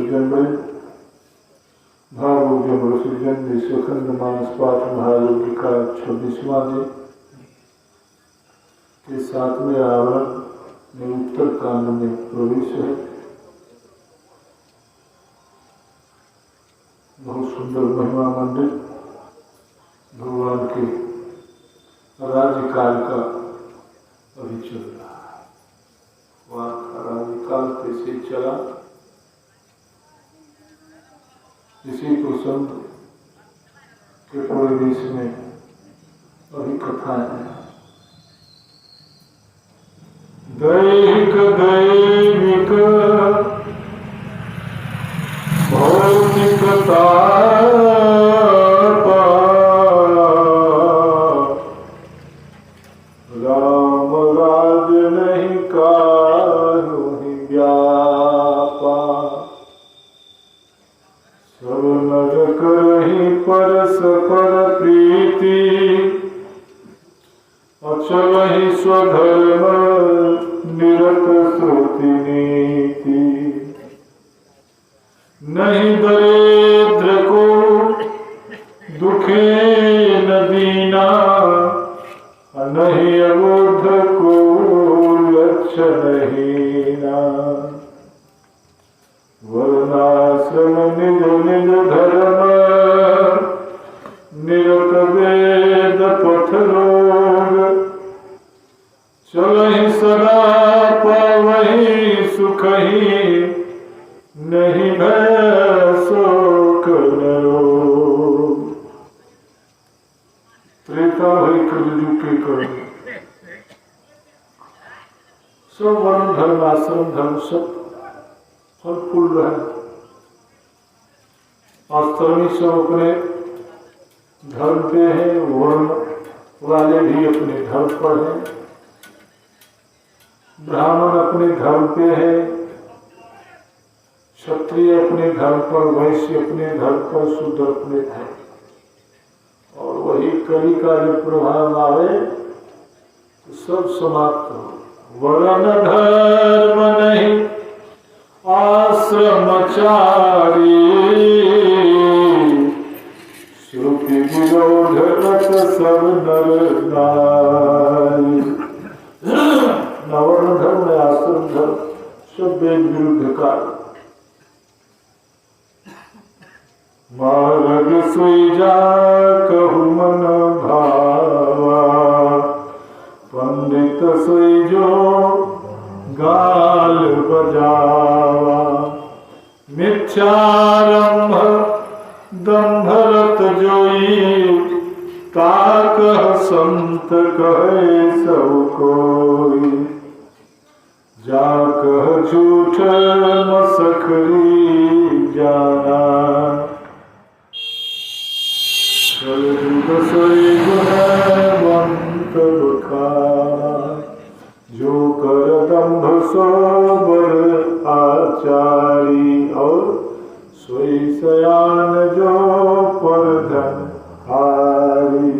सज्जन बड़े भावोग्यम रसजन विश्वखंड मानस पाठ महायोगी का 26वां दिन के 7वें आवरण में उत्तर कांड में प्रवेश है। बहुत सुंदर महिमा मंडित भगवान के राज्यकाल का अभी चल रहा है। वहाँ का राज्यकाल कैसे चला इसी प्रसंग के परिवेश में अभी कथाएं हैं। दैहिक दैविक भौतिकता राम राज नहीं काहू व्यापा सब नर करहि परस्पर प्रीति अचलहि स्वधर्म निरत श्रुति नीति नहीं दरिद्र को दुखे न दीना नहीं अबोध को लक्षणहीना वर्णाश्रम निज निज धर्म निरत वेद पथ रोग चलहि सदा पावहि सुख ही नहीं भय शोक न रोग। त्रेता भई कलयुग के कर्म सब वर्ण धर्म आश्रम धर्म सब फल फूल रहे। आश्रमी सब अपने धर्म पे हैं, वर्ण वाले भी अपने धर्म पर हैं, ब्राह्मण अपने धर्म पे है, क्षत्रिय अपने धर्म पर, वैश्य अपने धर्म पर, शूद्र अपने धर्म। और वही कली का जो प्रभाव आवे तो सब समाप्त हो। वर्ण धर्म नहीं आश्रमचारी श्रुति विरोध रत सब नर नारी। न वर्ण धर्म न आश्रम धर्म सब वेद विरुद्ध का। मार्ग सोई जा कहु मन भावा पंडित सोई जो गाल बजावा मिथ्यारंभ दंभरत जोई ताकह संत कहे सब कोई जाकह झूठ मसखरी जाना सोई गुणवंत बखाना जो कर दंभ सो बर आचारी और सोई सयान जो पर धन हारी।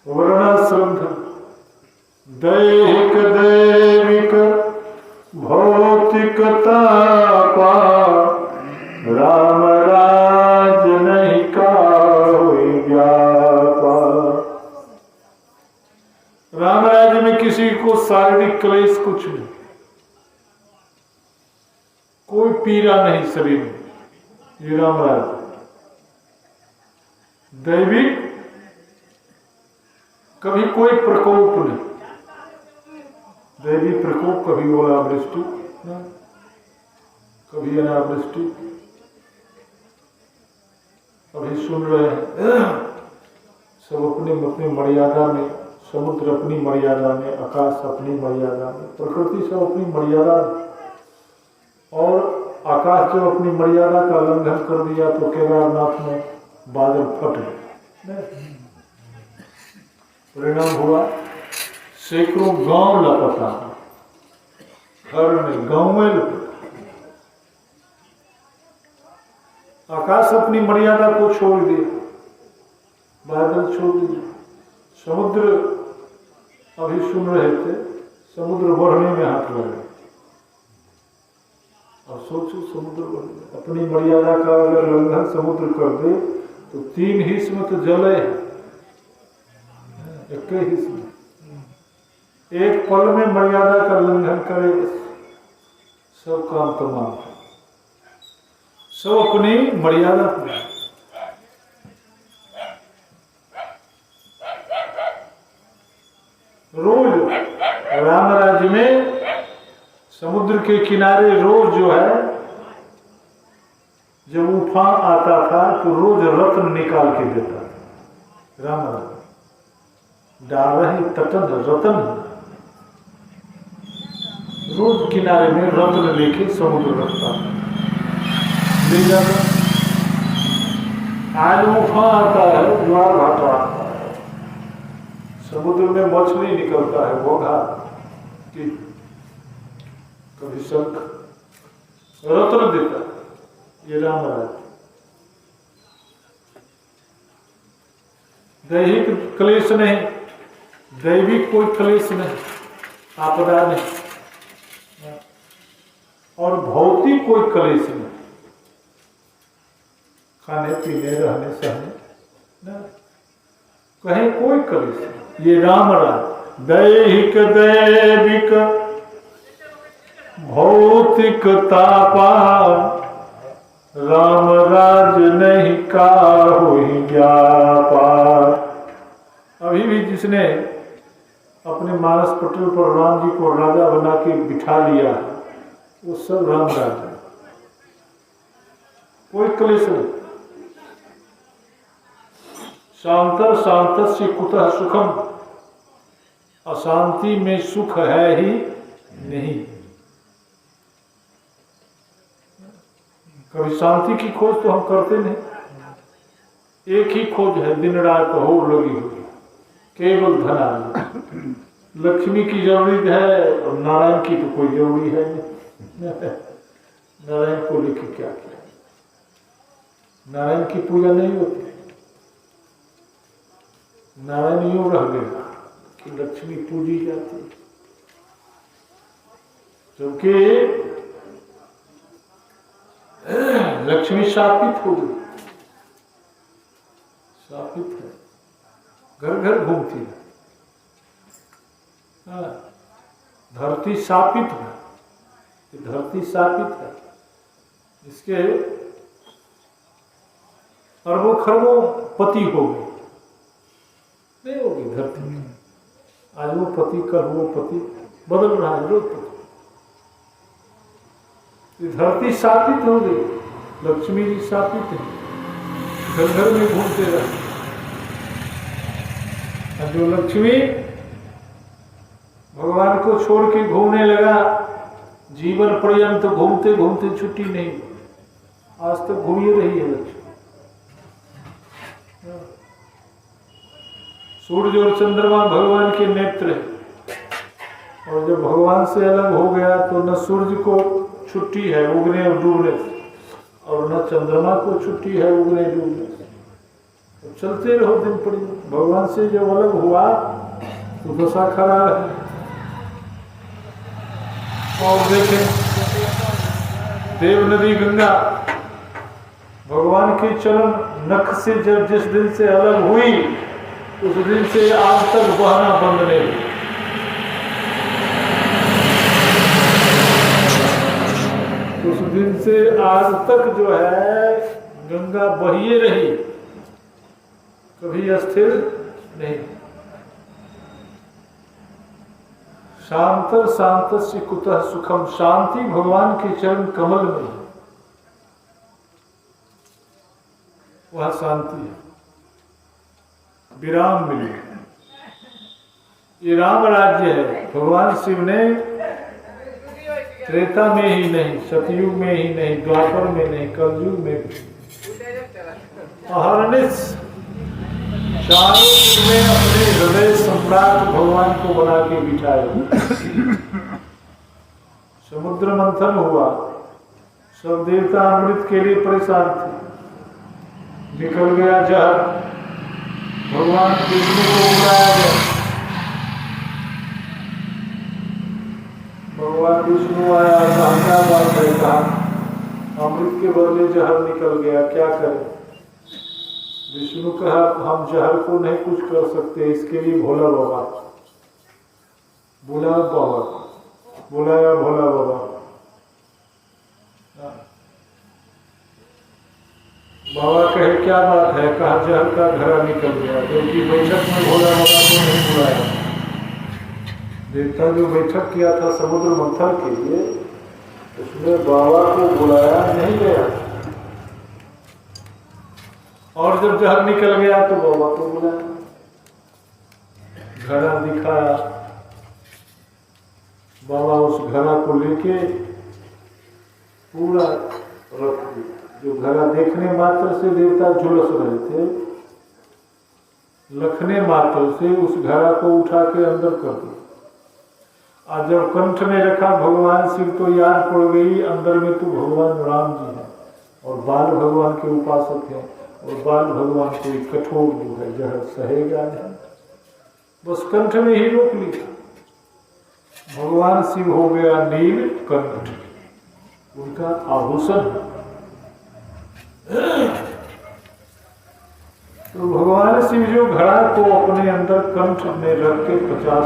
वर्णाश्रम दैहिक दैविक भौतिकता पा राम राज नहीं काहू व्यापा। राम राज्य में किसी को शारीरिक क्लेश कुछ नहीं, कोई पीड़ा नहीं शरीर में, ये राम राज्य। दैविक कभी कोई प्रकोप नहीं, दैवी प्रकोप कभी ओलावृष्टि कभी अनावृष्टि। अभी सुन रहे हैं सब अपने अपनी मर्यादा में, समुद्र अपनी मर्यादा में, आकाश अपनी मर्यादा में, प्रकृति सब अपनी मर्यादा में। और आकाश जब अपनी मर्यादा का उल्लंघन कर दिया तो केदारनाथ में बादल फट गए। परिणाम हुआ सैकड़ों गांव लापता, घर में गांव में लपटा। आकाश अपनी मर्यादा को छोड़ दिया, बादल छोड़ दिया, समुद्र अभी सुन रहे थे, समुद्र बढ़ने में हाथ लगे, सोचो समुद्र बढ़ गया। अपनी मर्यादा का अगर लंघन समुद्र कर दे तो 3 हिस्स में तो जले है, एक हिस्स में, एक पल में मर्यादा का लंघन करे सब काम तमाम, सब अपनी मर्यादा पर। रोज राम राज्य में समुद्र के किनारे रोज जो है, जब उफान आता था तो रोज रत्न निकाल के देता था। राम राज्य डाल रहे तटन रतन, रोज किनारे में रत्न लेके समुद्र रखता ले जाता। आज उफान आता है, ज्वार भाटा आता है, समुद्र में मछली निकलता है, घोघा की कभी शंख, रत्न देता है। ये राम राज्य। दैहिक क्लेश नहीं, दैविक कोई क्लेश नहीं, आपदा नहीं, और भौतिक कोई क्लेश नहीं, खाने पीने रहने सहने न, कहीं कोई क्लेश नहीं। ये राम राज्य। दैहिक दैविक भौतिक तापा, राम राज नहीं काहू ज्ञापा। अभी भी जिसने अपने मानस पटल पर राम जी को राजा बना के बिठा लिया, वो सब राम राज है, कोई क्लेश नहीं। शांतर शांतस्य कुतः सुखम, अशांति में सुख है ही नहीं। कभी शांति की खोज तो हम करते नहीं, एक ही खोज है, दिन रात होड़ लगी हुई, केवल धनार्जन। लक्ष्मी की जरूरत है और नारायण की तो कोई जरूरी है नहीं। नारायण को लेके क्या किया, नारायण की पूजा नहीं होती। नारायण यूं रह गया कि लक्ष्मी पूजी जाती, क्योंकि लक्ष्मी शापित हो गई, शापित है, घर घर घूमती है। धरती शापित है, धरती शापित है, इसके अरबों खरबों पति हो गए, नहीं होगी धरती में। आज वो पति, कल वो पति, बदल रहा है रोज पति। धरती शापित हो गई, लक्ष्मी जी शापित है, घर घर में घूमते रहते। जो लक्ष्मी भगवान को छोड़ के घूमने लगा, जीवन पर्यंत घूमते घूमते छुट्टी नहीं, आज तक घूमी रही है लक्ष्मी। सूर्य और चंद्रमा भगवान के नेत्र है, और जब भगवान से अलग हो गया तो न सूर्य को छुट्टी है उगने और डूबने से, और न चंद्रमा को छुट्टी है उगने डूबने से। तो चलते रहो दिन पर। भगवान से जब अलग हुआ तो दशा खराब है। और देखें, देव नदी गंगा भगवान के चरण नख से जब जिस दिन से अलग हुई, उस दिन से आज तक बहना बंद नहीं हुई। उस दिन से आज तक जो है गंगा बहिए रही, कभी स्थिर नहीं। शांतर शांतस्य कुतः सुखम, शांति भगवान के चरण कमल में है, वह शांति है, विराम मिले। ये राम राज्य है। भगवान शिव ने त्रेता में ही नहीं, सतयुग में ही नहीं, द्वापर में नहीं, कलयुग में भी अहरनिश चारों युग में अपने हृदय सम्राट भगवान को बना के बिठाए। समुद्र मंथन हुआ, सब देवता अमृत के लिए परेशान थे, निकल गया जहर, भगवान विष्णु को उड़ाया गया। भगवान विष्णु आया, कहा अमृत के बदले जहर निकल गया, क्या करें? विष्णु कहा हम जहर को नहीं कुछ कर सकते, इसके लिए भोला बाबा बुलाया भोला बाबा। बाबा कहे क्या बात है? कहा जहर का घड़ा निकल गया, क्योंकि बैठक में भोला बाबा को नहीं बुलाया। देवता जो बैठक किया था समुद्र मंथन के लिए, उसमें बाबा को बुलाया नहीं गया, और जब जहर निकल गया तो बाबा को बुलाया, घड़ा दिखाया। बाबा उस घड़ा को लेके पूरा रख दिया। जो घड़ा देखने मात्र से देवता झुलस रहे थे, लखने मात्र से उस घड़ा को उठा के अंदर कर दिया। आज जब कंठ में रखा भगवान शिव तो याद पड़ गई अंदर में तो भगवान राम जी हैं और बाल भगवान के उपासक हैं, और बाल भगवान कोई कठोर जो है जहर सहेगा नहीं, बस कंठ में ही रोक लिया। भगवान शिव हो गया नील कंठ, उनका आभूषण। तो भगवान शिव जो घड़ा को अपने अंदर कंठ में रख के 50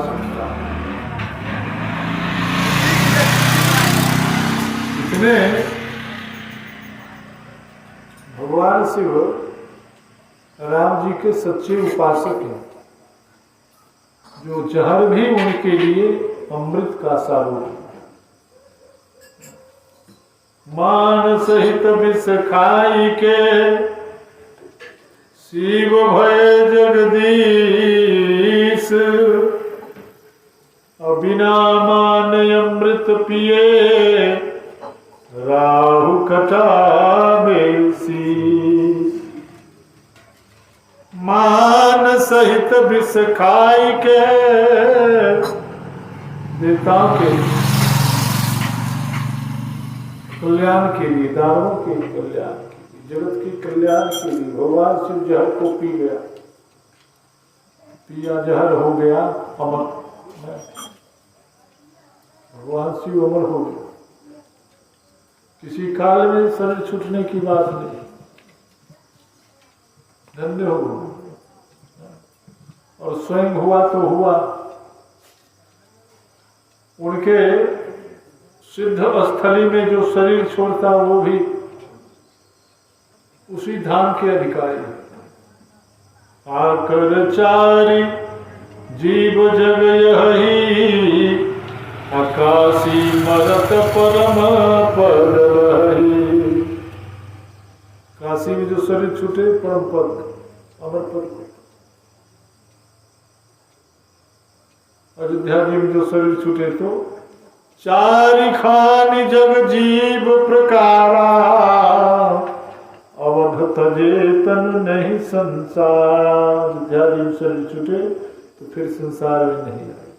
इतने भगवान शिव राम जी के सच्चे उपासक हैं, जो जहर भी उनके लिए अमृत का स्वरूप है। मान सहित विष खाई के शिव भय जगदीश, बिना मान अमृत पिए राहु कटा बेसी। मान सहित विष खाई के देवताओं के कल्याण के लिए, दानवों के कल्याण के लिए, जगत के कल्याण के लिए भगवान शिव जहर को पी गया, पिया जहर हो गया अमर। भगवान शिव अमर हो गया, किसी काल में शरीर छूटने की बात नहीं, धन्य हो गया। और स्वयं हुआ तो हुआ, उनके सिद्ध स्थली में जो शरीर छोड़ता वो भी उसी धाम के अधिकारी है। आकर चारि जीव जग यही, आकाशी मरत परम पद रही। काशी में जो शरीर छूटे परम पद अमर पद, अयोध्या जी में जो शरीर छूटे तो चारि खानि जग जीव प्रकारा, अवध तजे तन नहीं संसार। अयोध्या जी में शरीर छूटे तो फिर संसार में नहीं आए,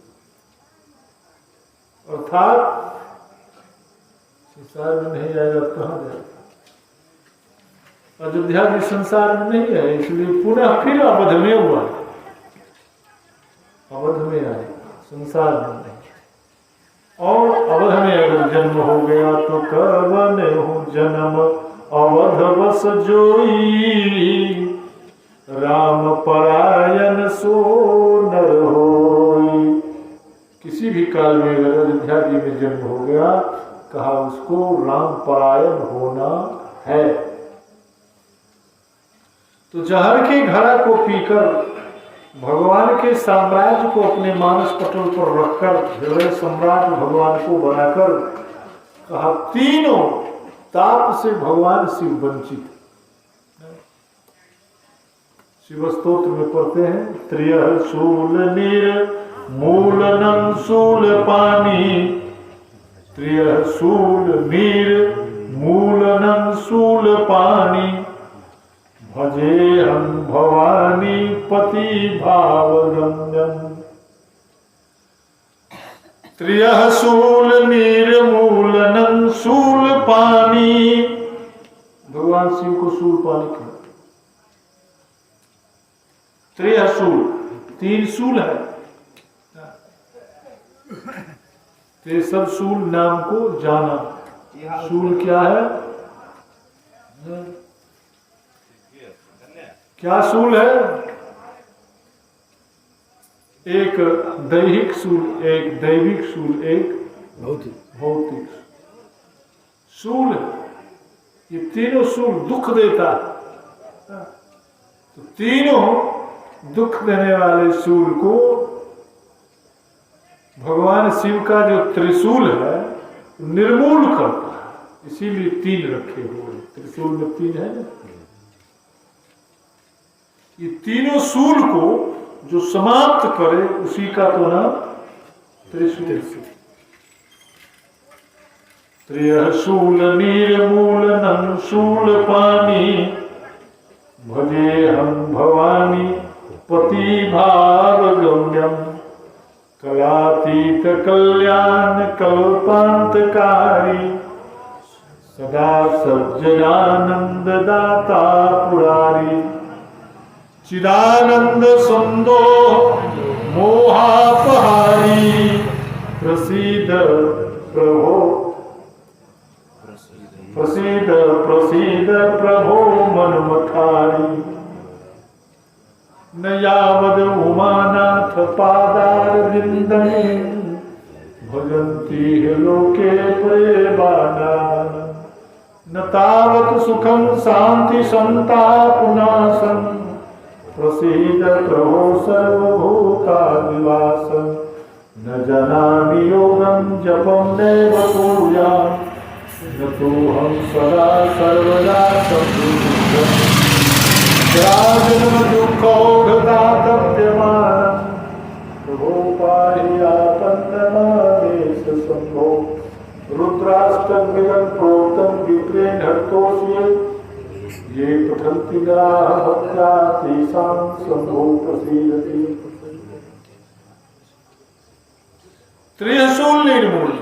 अर्थात संसार में नहीं आएगा तो कहाँ जाएगा? अयोध्या जी संसार में नहीं है, इसलिए पुनः फिर अवध में हुआ, अवध में आए, संसार में नहीं। और अवध में अगर जन्म हो गया तो कवन हो जन्म अवध बस जोई, राम परायण सो नर होई। किसी भी काल में अगर अयोध्या जी में जन्म हो गया, कहा उसको राम परायण होना है। तो जहर के घड़ा को पीकर भगवान के साम्राज्य को अपने मानस पटल पर रखकर हृदय सम्राट भगवान को बनाकर कहा तीनों ताप से भगवान शिव वंचित। शिव स्तोत्र में पढ़ते हैं त्रियः शूल नीर मूलनं शूल पानी, त्रियः शूल नीर मूलनं शूल पानी, भजे हम भवानी पति भावगम्यम। त्रियः शूल निर्मूलनं शूल पानी, भगवान शिव को शूल पानी कहते। त्रियः शूल, तीन शूल है, ते सब शूल नाम को जाना। शूल क्या है? क्या सूल है? एक दैहिक सूल, एक दैविक सूल, एक भौतिक सूल। ये तीनों सूल दुख देता है। तो तीनों दुख देने वाले सूल को भगवान शिव का जो त्रिशूल है निर्मूल करता है, इसीलिए तीन रखे हुए। त्रिशूल में तीन है ना। ये तीनों सूल को जो समाप्त करे उसी का तो नाम त्रिशूल। त्रिशूल निर्मूलनं शूल पानी, भजे हम भवानी पति भाव गम्यम, कलातीत कल्याण कल्पांतकारी, सदा सज्जनानंद दाता पुरारी, चिदानंद सुंदो मोहापहारी, प्रसीद प्रभो प्रसीद प्रसीद प्रभो मनमथारी, न यावद उमानाथ पादार विंदने, भजन्ति लोके प्रेमानंद, न तावत सुखम शांति संतापनाशं, प्रसीद प्रभो सर्वभूतादिवासं, न जानामि योगं जपं नैव पूजां, न तोऽहं सदा सर्वदा संयुक्तः, जराजन्म दुःखौघदातप्यमानं, प्रभो पाहि आपन्नमादेश शम्भो, रुद्राष्टकमिदं प्रोक्तं विप्रेण हर्तोऽस्मि, ये पठन्ति नराः भक्त्या तेषां शम्भो प्रसीदति। त्रिशूल निर्मूल।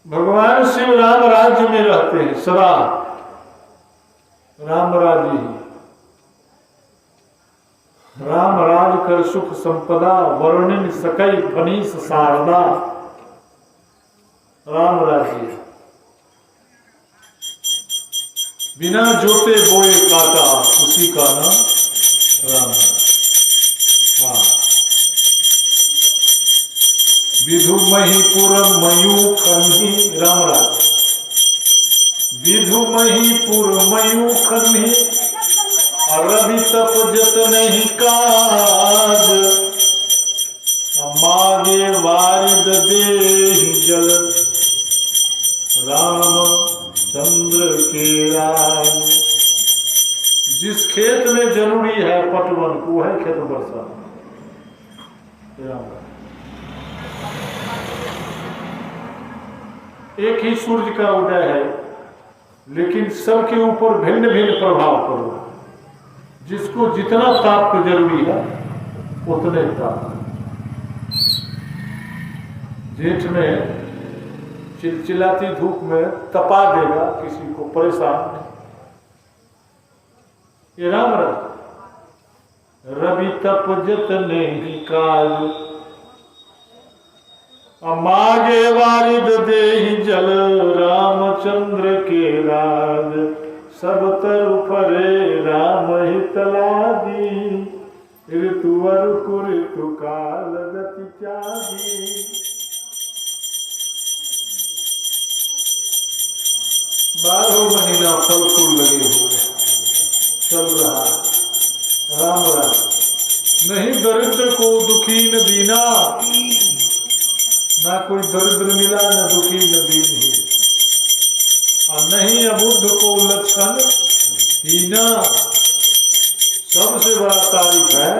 भगवान शिव राम राज्य में रहते हैं सदा, राम राज्य ही। राम राज कर सुख संपदा, वर्णिन सकई फनीस शारदा। राम राज्य बिना जोते बोए काटा, उसी का नाम राम। हाँ, विधु महीपुर मयूखन्ही, राम राज्य। विधु महीपुर मयूखन्ही, रवि तप जतनहि काज, मागे वारिद देहि जल, राम चंद्र के राज। जिस खेत में जरूरी है पटवन को है खेत बरसा। एक ही सूर्य का उदय है, लेकिन सबके ऊपर भिन्न भिन्न प्रभाव पड़ रहा है। जिसको जितना ताप की जरूरी है उतने ताप। जेठ में चिलचिलाती धूप में तपा देगा किसी को, परेशान नहीं। ये राम रवि तप जतने ही काज, मागे वारिद देहि जल, रामचंद्र के राज। सब तरु फरे राम हित लागी, ऋतुवर कुऋतु काल गति त्यागी। 12 महीना फल फूल लगे हुए चल रहा राम राम। नहीं दरिद्र को दुखी न दीना, ना कोई दरिद्र मिला न दुखी न दीन, और नहीं अबुद्ध को लक्षण हीना। सबसे बड़ा तारीफ है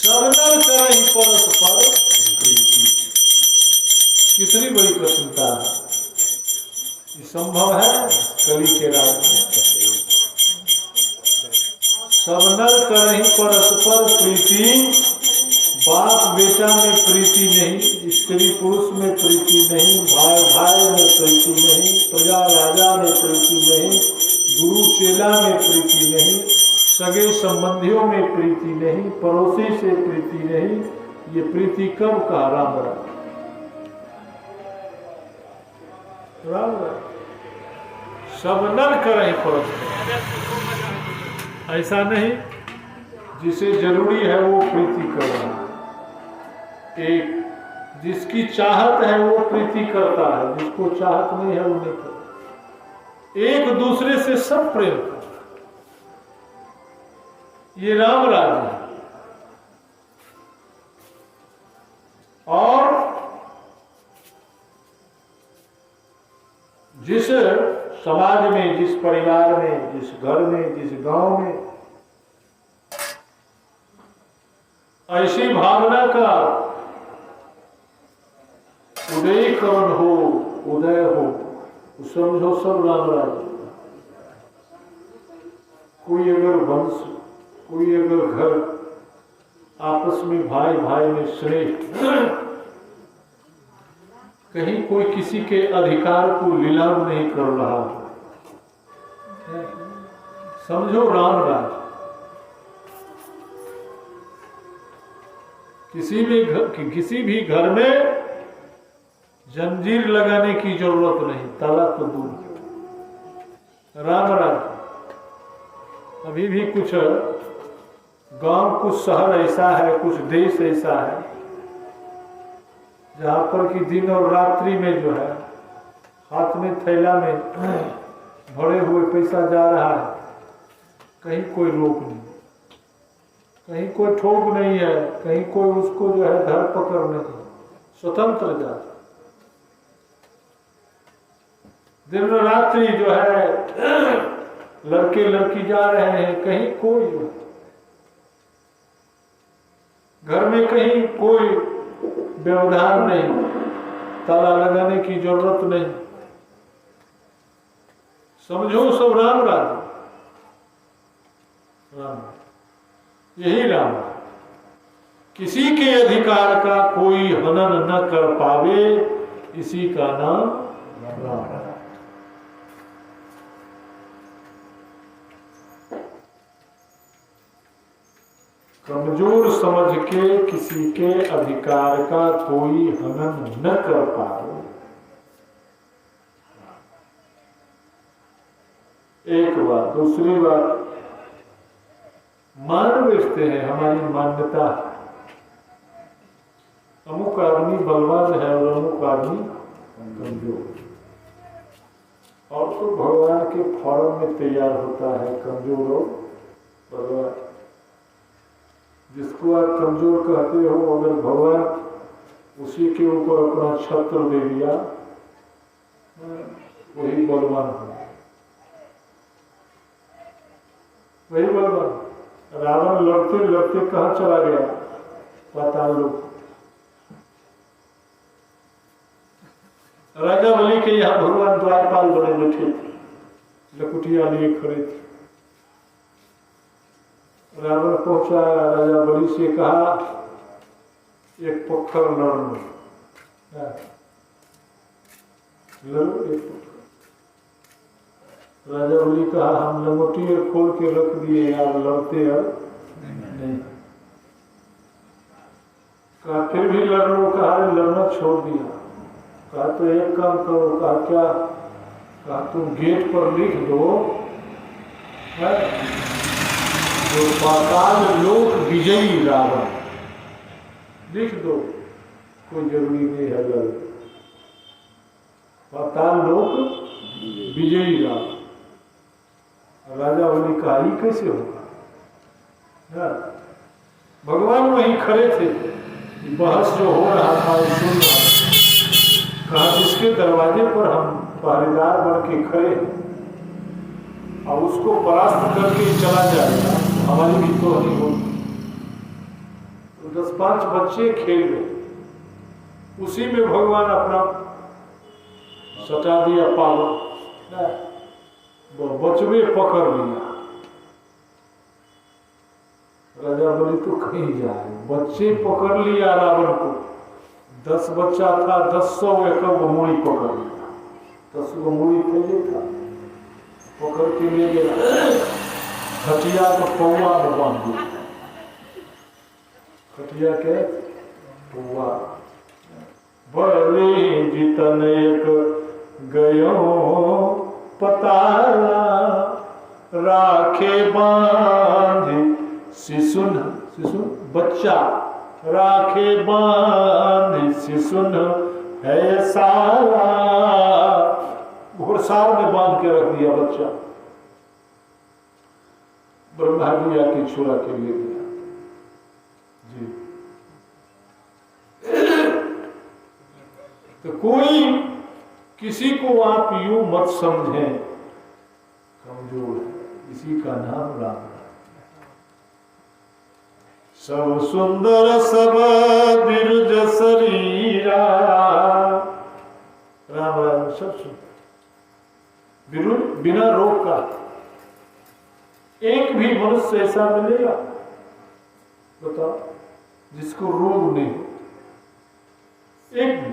सब नर करहि परस्पर प्रीति। कितनी बड़ी प्रसन्नता है, ये संभव है कली के राज में। सब नर करहि परस्पर प्रीति, बाप बेटा में प्रीति नहीं, स्त्री पुरुष में प्रीति नहीं, भाई भाई में प्रीति नहीं, प्रजा राजा में प्रीति नहीं, गुरु चेला में प्रीति नहीं, सगे संबंधियों में प्रीति नहीं, पड़ोसी से प्रीति नहीं। ये प्रीति कब कहा? राम राम। सब नर करहीं परोस। ऐसा नहीं, जिसे जरूरी है वो प्रीति कर रहा है। एक जिसकी चाहत है वो प्रीति करता है, जिसको चाहत नहीं है वो नहीं करता। एक दूसरे से सब प्रेम करता। ये राम राज्य है। और जिस समाज में, जिस परिवार में, जिस घर में, जिस गांव में ऐसी भावना का उदयकरण हो, उदय हो, समझो सब राम राज्य। कोई अगर वंश, कोई अगर घर, आपस में भाई भाई में स्नेह, कहीं कोई किसी के अधिकार को नीलाम नहीं कर रहा, समझो राम राज्य। किसी भी घर में जंजीर लगाने की जरूरत नहीं, ताला तो दूर। राम राज्य। अभी भी कुछ गांव, कुछ शहर ऐसा है, कुछ देश ऐसा है जहाँ पर कि दिन और रात्रि में जो है हाथ में थैला में भरे हुए पैसा जा रहा है, कहीं कोई रोक नहीं, कहीं कोई ठोक नहीं है, कहीं कोई उसको जो है धर पकड़ नहीं, स्वतंत्र जा। दिन रात्रि जो है लड़के लड़की जा रहे हैं, कहीं कोई घर में कहीं कोई व्यवधान नहीं, ताला लगाने की जरूरत नहीं। समझो सब राम राज्य। राम, यही राम। किसी के अधिकार का कोई हनन न कर पावे, इसी का नाम राम है। कमजोर समझ के किसी के अधिकार का कोई हनन न कर पाए। एक बात। दूसरी बात, मान बेचते हैं, हमारी मान्यता। अमुक आदमी बलवान है और अमुक आदमी कमजोर, और तो भगवान के फॉर्म में तैयार होता है कमजोर और बलवान। जिसको आप कमजोर कहते हो, अगर भगवान उसी के ऊपर अपना छत्र दे दिया, वही बलवान हो, वही बलवान। रावण लड़ते लड़ते कहाँ चला गया? पाताल लोक। राजा बलि के यहाँ भगवान द्वारपाल बने बैठे थे, लकुटिया लिए खड़े थे। रावण पहुंचा, राजा बलि से कहा एक पत्थर लड़ लो, एक पत्थर। राजा बलि कहा हम लंगोटी खोल के रख दिए यार, लड़ते अब नहीं। कहा फिर भी लड़ लो। कहा लड़ना छोड़ दिया। कहा तो एक काम करो। कहा क्या? कहा तुम गेट पर लिख दो है जो पाताल लोक विजयी रावण, लिख दो, कोई जरूरी नहीं है लड़। पाताल लोक विजयी रावण। राजा बलि कहा ही कैसे होगा? भगवान वहीं खड़े थे, बहस जो हो रहा था सुन रहा था। कहा जिसके दरवाजे पर हम पहरेदार बन के खड़े और उसको परास्त करके चला जाएगा, हमारी भी तो नहीं होगी। तो 10-5 बच्चे खेल गए, उसी में भगवान अपना सटा दिया पावर, बचवे पकड़ लिया। राजा बलि तो कहीं जाए, बच्चे पकड़ लिया रावण को। 10 बच्चा था, 10 एक मूड़ी पकड़ लिया। 10 मूड़ी फैले था, पकड़ के ले गया, खटिया को पौआ में बांध दिया। खटिया के पौआ। बलि जितन एक गयो पताला, राखे बांधे शिशुन, शिशु बच्चा, राखे बांधे शिशुन है साला, घुड़साल में बांध के रख दिया बच्चा। ब्रह्मा जी आके छुड़ा के ले गया जी। तो कोई किसी को आप यूं मत समझें कमजोर है, इसी का नाम राम है। सब सुंदर सब बिरज शरीरा, राम राम सब सुंदर, बिना रोग का। एक भी मनुष्य ऐसा मिलेगा बताओ जिसको रोग नहीं हो, एक भी।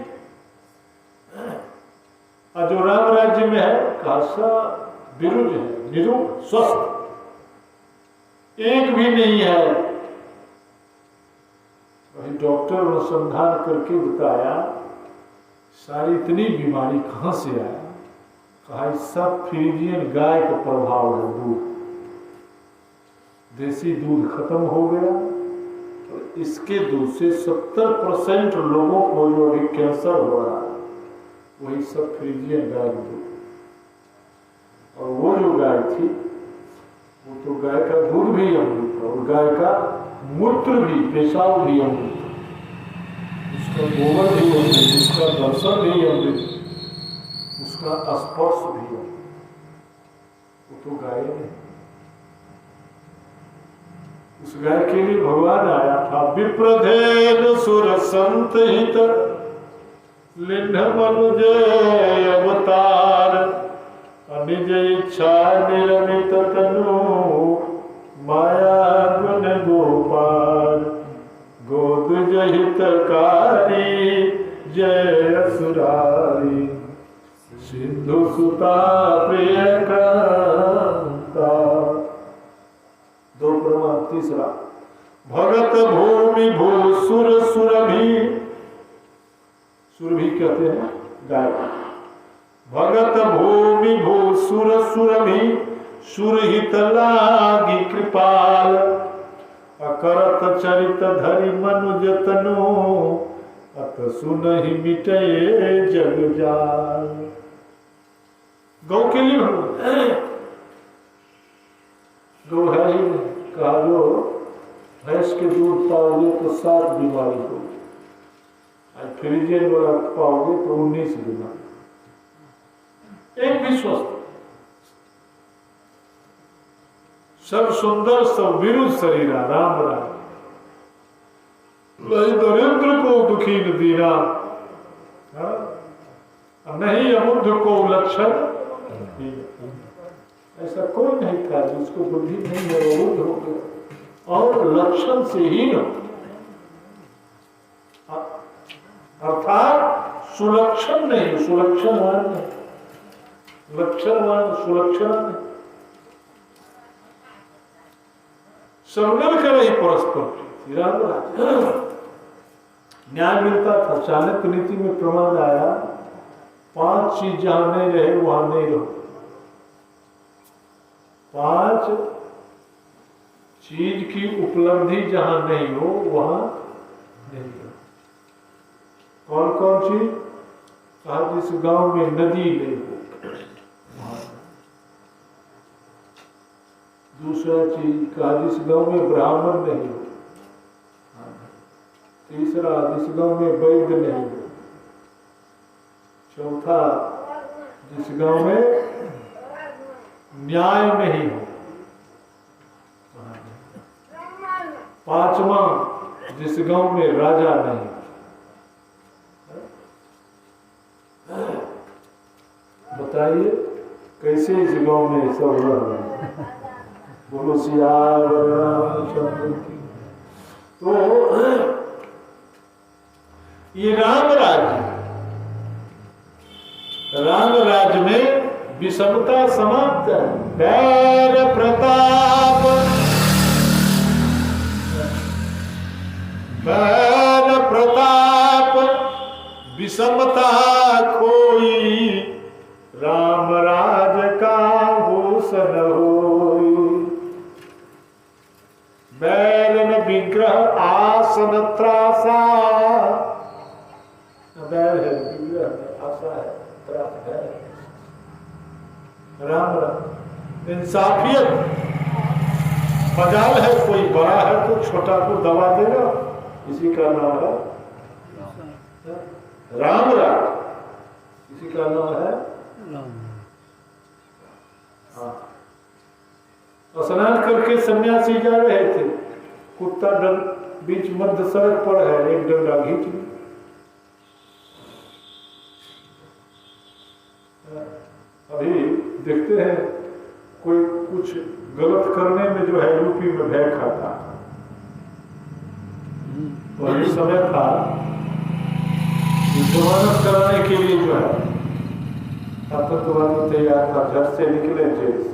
और जो राम राज्य में है खासा विरुद्ध है, निरुद्ध स्वस्थ, एक भी नहीं है। वही डॉक्टर अनुसंधान करके बताया सारी इतनी बीमारी कहां से आया, कहा सब फ्रीजियन गाय का प्रभाव है। दूध, देसी दूध खत्म हो गया और इसके दूध से 70% लोगों को जो अभी कैंसर हो रहा है वही सब फ्रीजियन गाय का दूध। और वो जो गाय थी वो तो गाय का दूध भी अमृत था, और गाय का मूत्र भी, पेशाब भी अमृत, उसका गोबर भी अमृत, उसका दर्शन भी अमृत, उसका स्पर्श भी अमृत। वो तो गाय नहीं। उस गाय के लिए भगवान आया था। विप्रधेन सुर संत हित लिन्ह मनुजय अवतार, निज इच्छा निरमित तनु माया गुण गोपाल, गोद जहितकारी जय असुरारी, सिंधु सुता प्रिय कांता। दो प्रमाण। तीसरा भगत भूमि भू सुर सुरभि, सुरभि कहते हैं गाय। भगत भूमि भू सुर सुरभि, सुरहित लागी कृपाल, अकरत चरित धरि मनुज तनु, अत सुनहि मिटे जग जाल। गौ के लिए गौ है ही कहा जो भैंस के दूध पाओगे तो 7 बीमारी होगी, आज फ्रीजियन वाला पाओगे तो 19 बीमारी, एक भी स्वस्थ। सब सुंदर सब विरुद्ध शरीर राम राम, दरिद्र को दुखी न दीना, नहीं अबुद्ध को लक्षण। ऐसा कोई नहीं था जिसको बुद्धि नहीं है वो बुद्ध हो गया, और लक्षण से ही न, अर्थात सुलक्षण नहीं, सुलक्षणवान नहीं, लक्षणवान सुलक्षण नहीं, सब मिलकर ही परस्पर न्याय मिलता था। चाणक्य नीति में प्रमाण आया 5 चीज जहां नहीं रहे वहां नहीं रहो। 5 चीज की उपलब्धि जहां नहीं हो वहां नहीं रहो। कौन कौन चीज? कहा जिस गांव में नदी नहीं हो। दूसरा चीज कहा जिस गांव में ब्राह्मण नहीं हो। तीसरा जिस गांव में वैद्य नहीं हो। चौथा जिस गांव में न्याय नहीं हो। 5वां जिस गांव में राजा नहीं। बताइए कैसे इस गांव में सब रह रहे हैं। बोलो सियार रामचंद्र की। तो ये राम राज्य में विषमता समाप्त है। बैर प्रताप, बैर प्रताप विषमता खोई, राम राज का भूषण होई, बैरन विग्रह आसन त्रासा, बैर है विग्रह है, आशा है, त्रास है, राम राम इंसाफियत। मजाल है कोई बड़ा है तो छोटा को दबा देगा, इसी का नाम है राम राज, इसी का नाम है स्नान करके सन्यासी जा रहे थे, कुत्ता बीच मध्य सड़क पर है, एक डंडा खींच लिया। अभी देखते हैं कोई कुछ गलत करने में जो है यूपी में भय खाता है। और इस समय था जमानत कराने के लिए जो है आतंकवादी तैयार था, घर से निकले जेल से,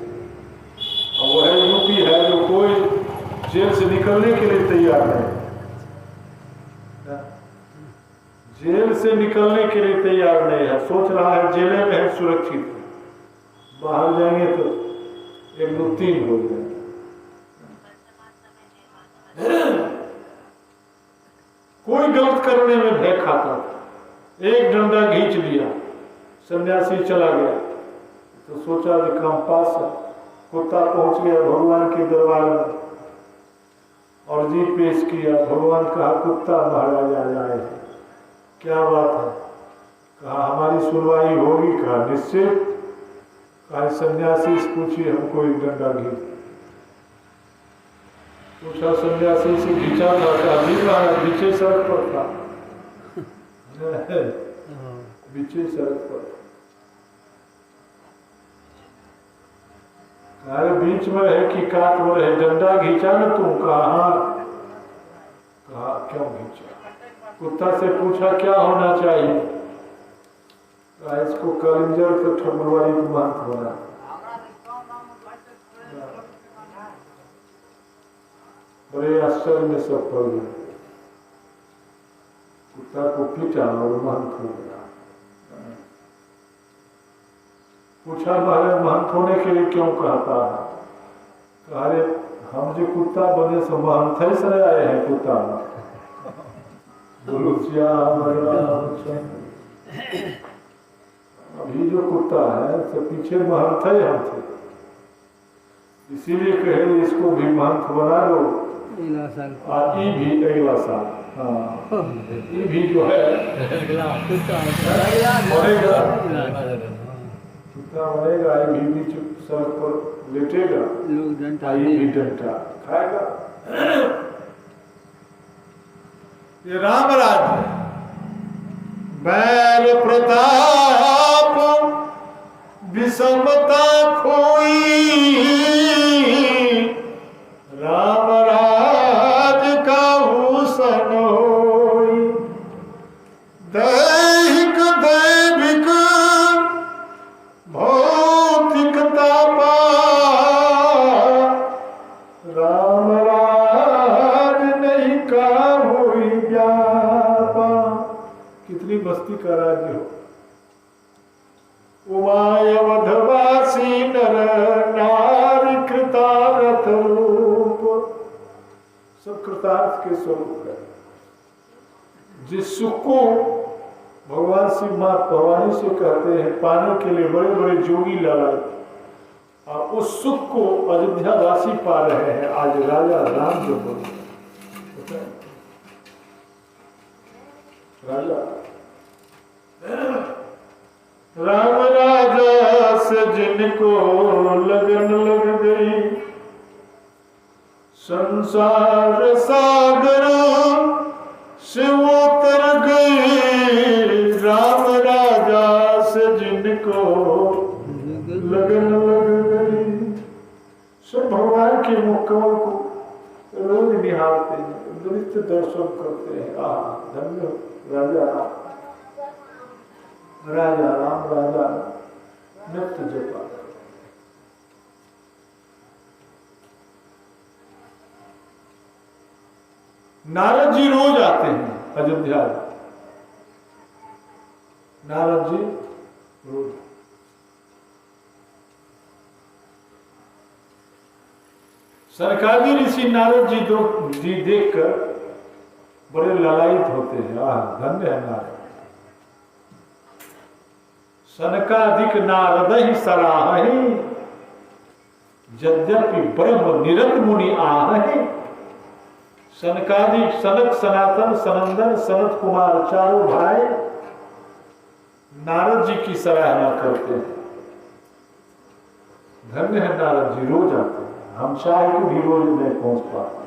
और वह यूपी है जो कोई जेल से निकलने के लिए तैयार नहीं, जेल से निकलने के लिए तैयार नहीं है, सोच रहा है जेल में है सुरक्षित, बाहर जाएंगे तो 1 2 3 हो जाए। कोई गलत करने में भय खाता था, एक डंडा खींच लिया, सन्यासी चला गया तो सोचा कि काम पास है, कुत्ता पहुंच गया भगवान के दरबार में और जी पेश किया। भगवान कहा कुत्ता महाराज आ जाए, क्या बात है? कहा हमारी सुनवाई होगी। कहा निश्चित। कहा सन्यासी से पूछिए हमको एक डंडा घी। पूछा सन्यासी से खींचा था, कहा दिख रहा है पीछे सड़क पर था, पीछे सड़क पर। अरे बीच में है कि काट में है, डंडा खींचा ना तुम? कहा हाँ। कहा क्यों खींचा? कुत्ता से पूछा क्या होना चाहिए? कहा इसको कलिंजर तो ठकुरवारी की महंत होना। बड़े आश्चर्य में सब पड़ गए, कुत्ता को पीटा और महंत हो गया। पूछा महाराज महंत होने के लिए क्यों कहता है? कहा अरे हम जो कुत्ता बने सो महंत से आए हैं कुत्ता। बोलो अभी जो कुत्ता है तो पीछे महंत है हम थे, इसीलिए कहे इसको भी महंत बना लो। ये भी अगला साल, हाँ ये भी जो है मरेगा, कुत्ता मरेगा, ये भी बीच सड़क पर लेटेगा, ये भी डंडा खाएगा। ये राम राज्य बैर प्रताप विषमता खोई, राम राज का भूषण होई। दैहिक दैविक भौतिकता पा, राम राज नहीं का हुई व्यापा। कितनी मस्ती का राज्य हो। उमायवधवासी नर नारी कृतार्थ रूप, सब कृतार्थ के स्वरूप है। जिस सुख को भगवान शिव मां भवानी से कहते हैं पाने के लिए बड़े बड़े जोगी लालाए, और उस सुख को अयोध्या वासी पा रहे हैं। आज राजा राम जो बोले, राजा राम राजा से जिनको लगन लग गई, संसार सागर से वो तर गई। राम राजा से जिनको लगन लग गई, सब भगवान के मुखकमल को रोज निहारते हैं, नित्य दर्शन करते हैं। धन्य राजा राम, राजा राम, राजा राम नित्य जपा। नारद जी रोज आते हैं अयोध्या, नारद जी रोज। सनकादि ऋषि नारद जी देखकर बड़े ललायित होते हैं। धन्य है नारद। सनकादिक नारद ही सराहि, यद्यपि ब्रह्म निरत मुनि आहहि। सनकादिक सनक, सनातन, सनंदन, सनत कुमार चारों भाई नारद जी की सराहना करते हैं। धन्य है नारद जी, रोज आते हैं। हम चाहे कि भी रोज नहीं पहुंच पाते,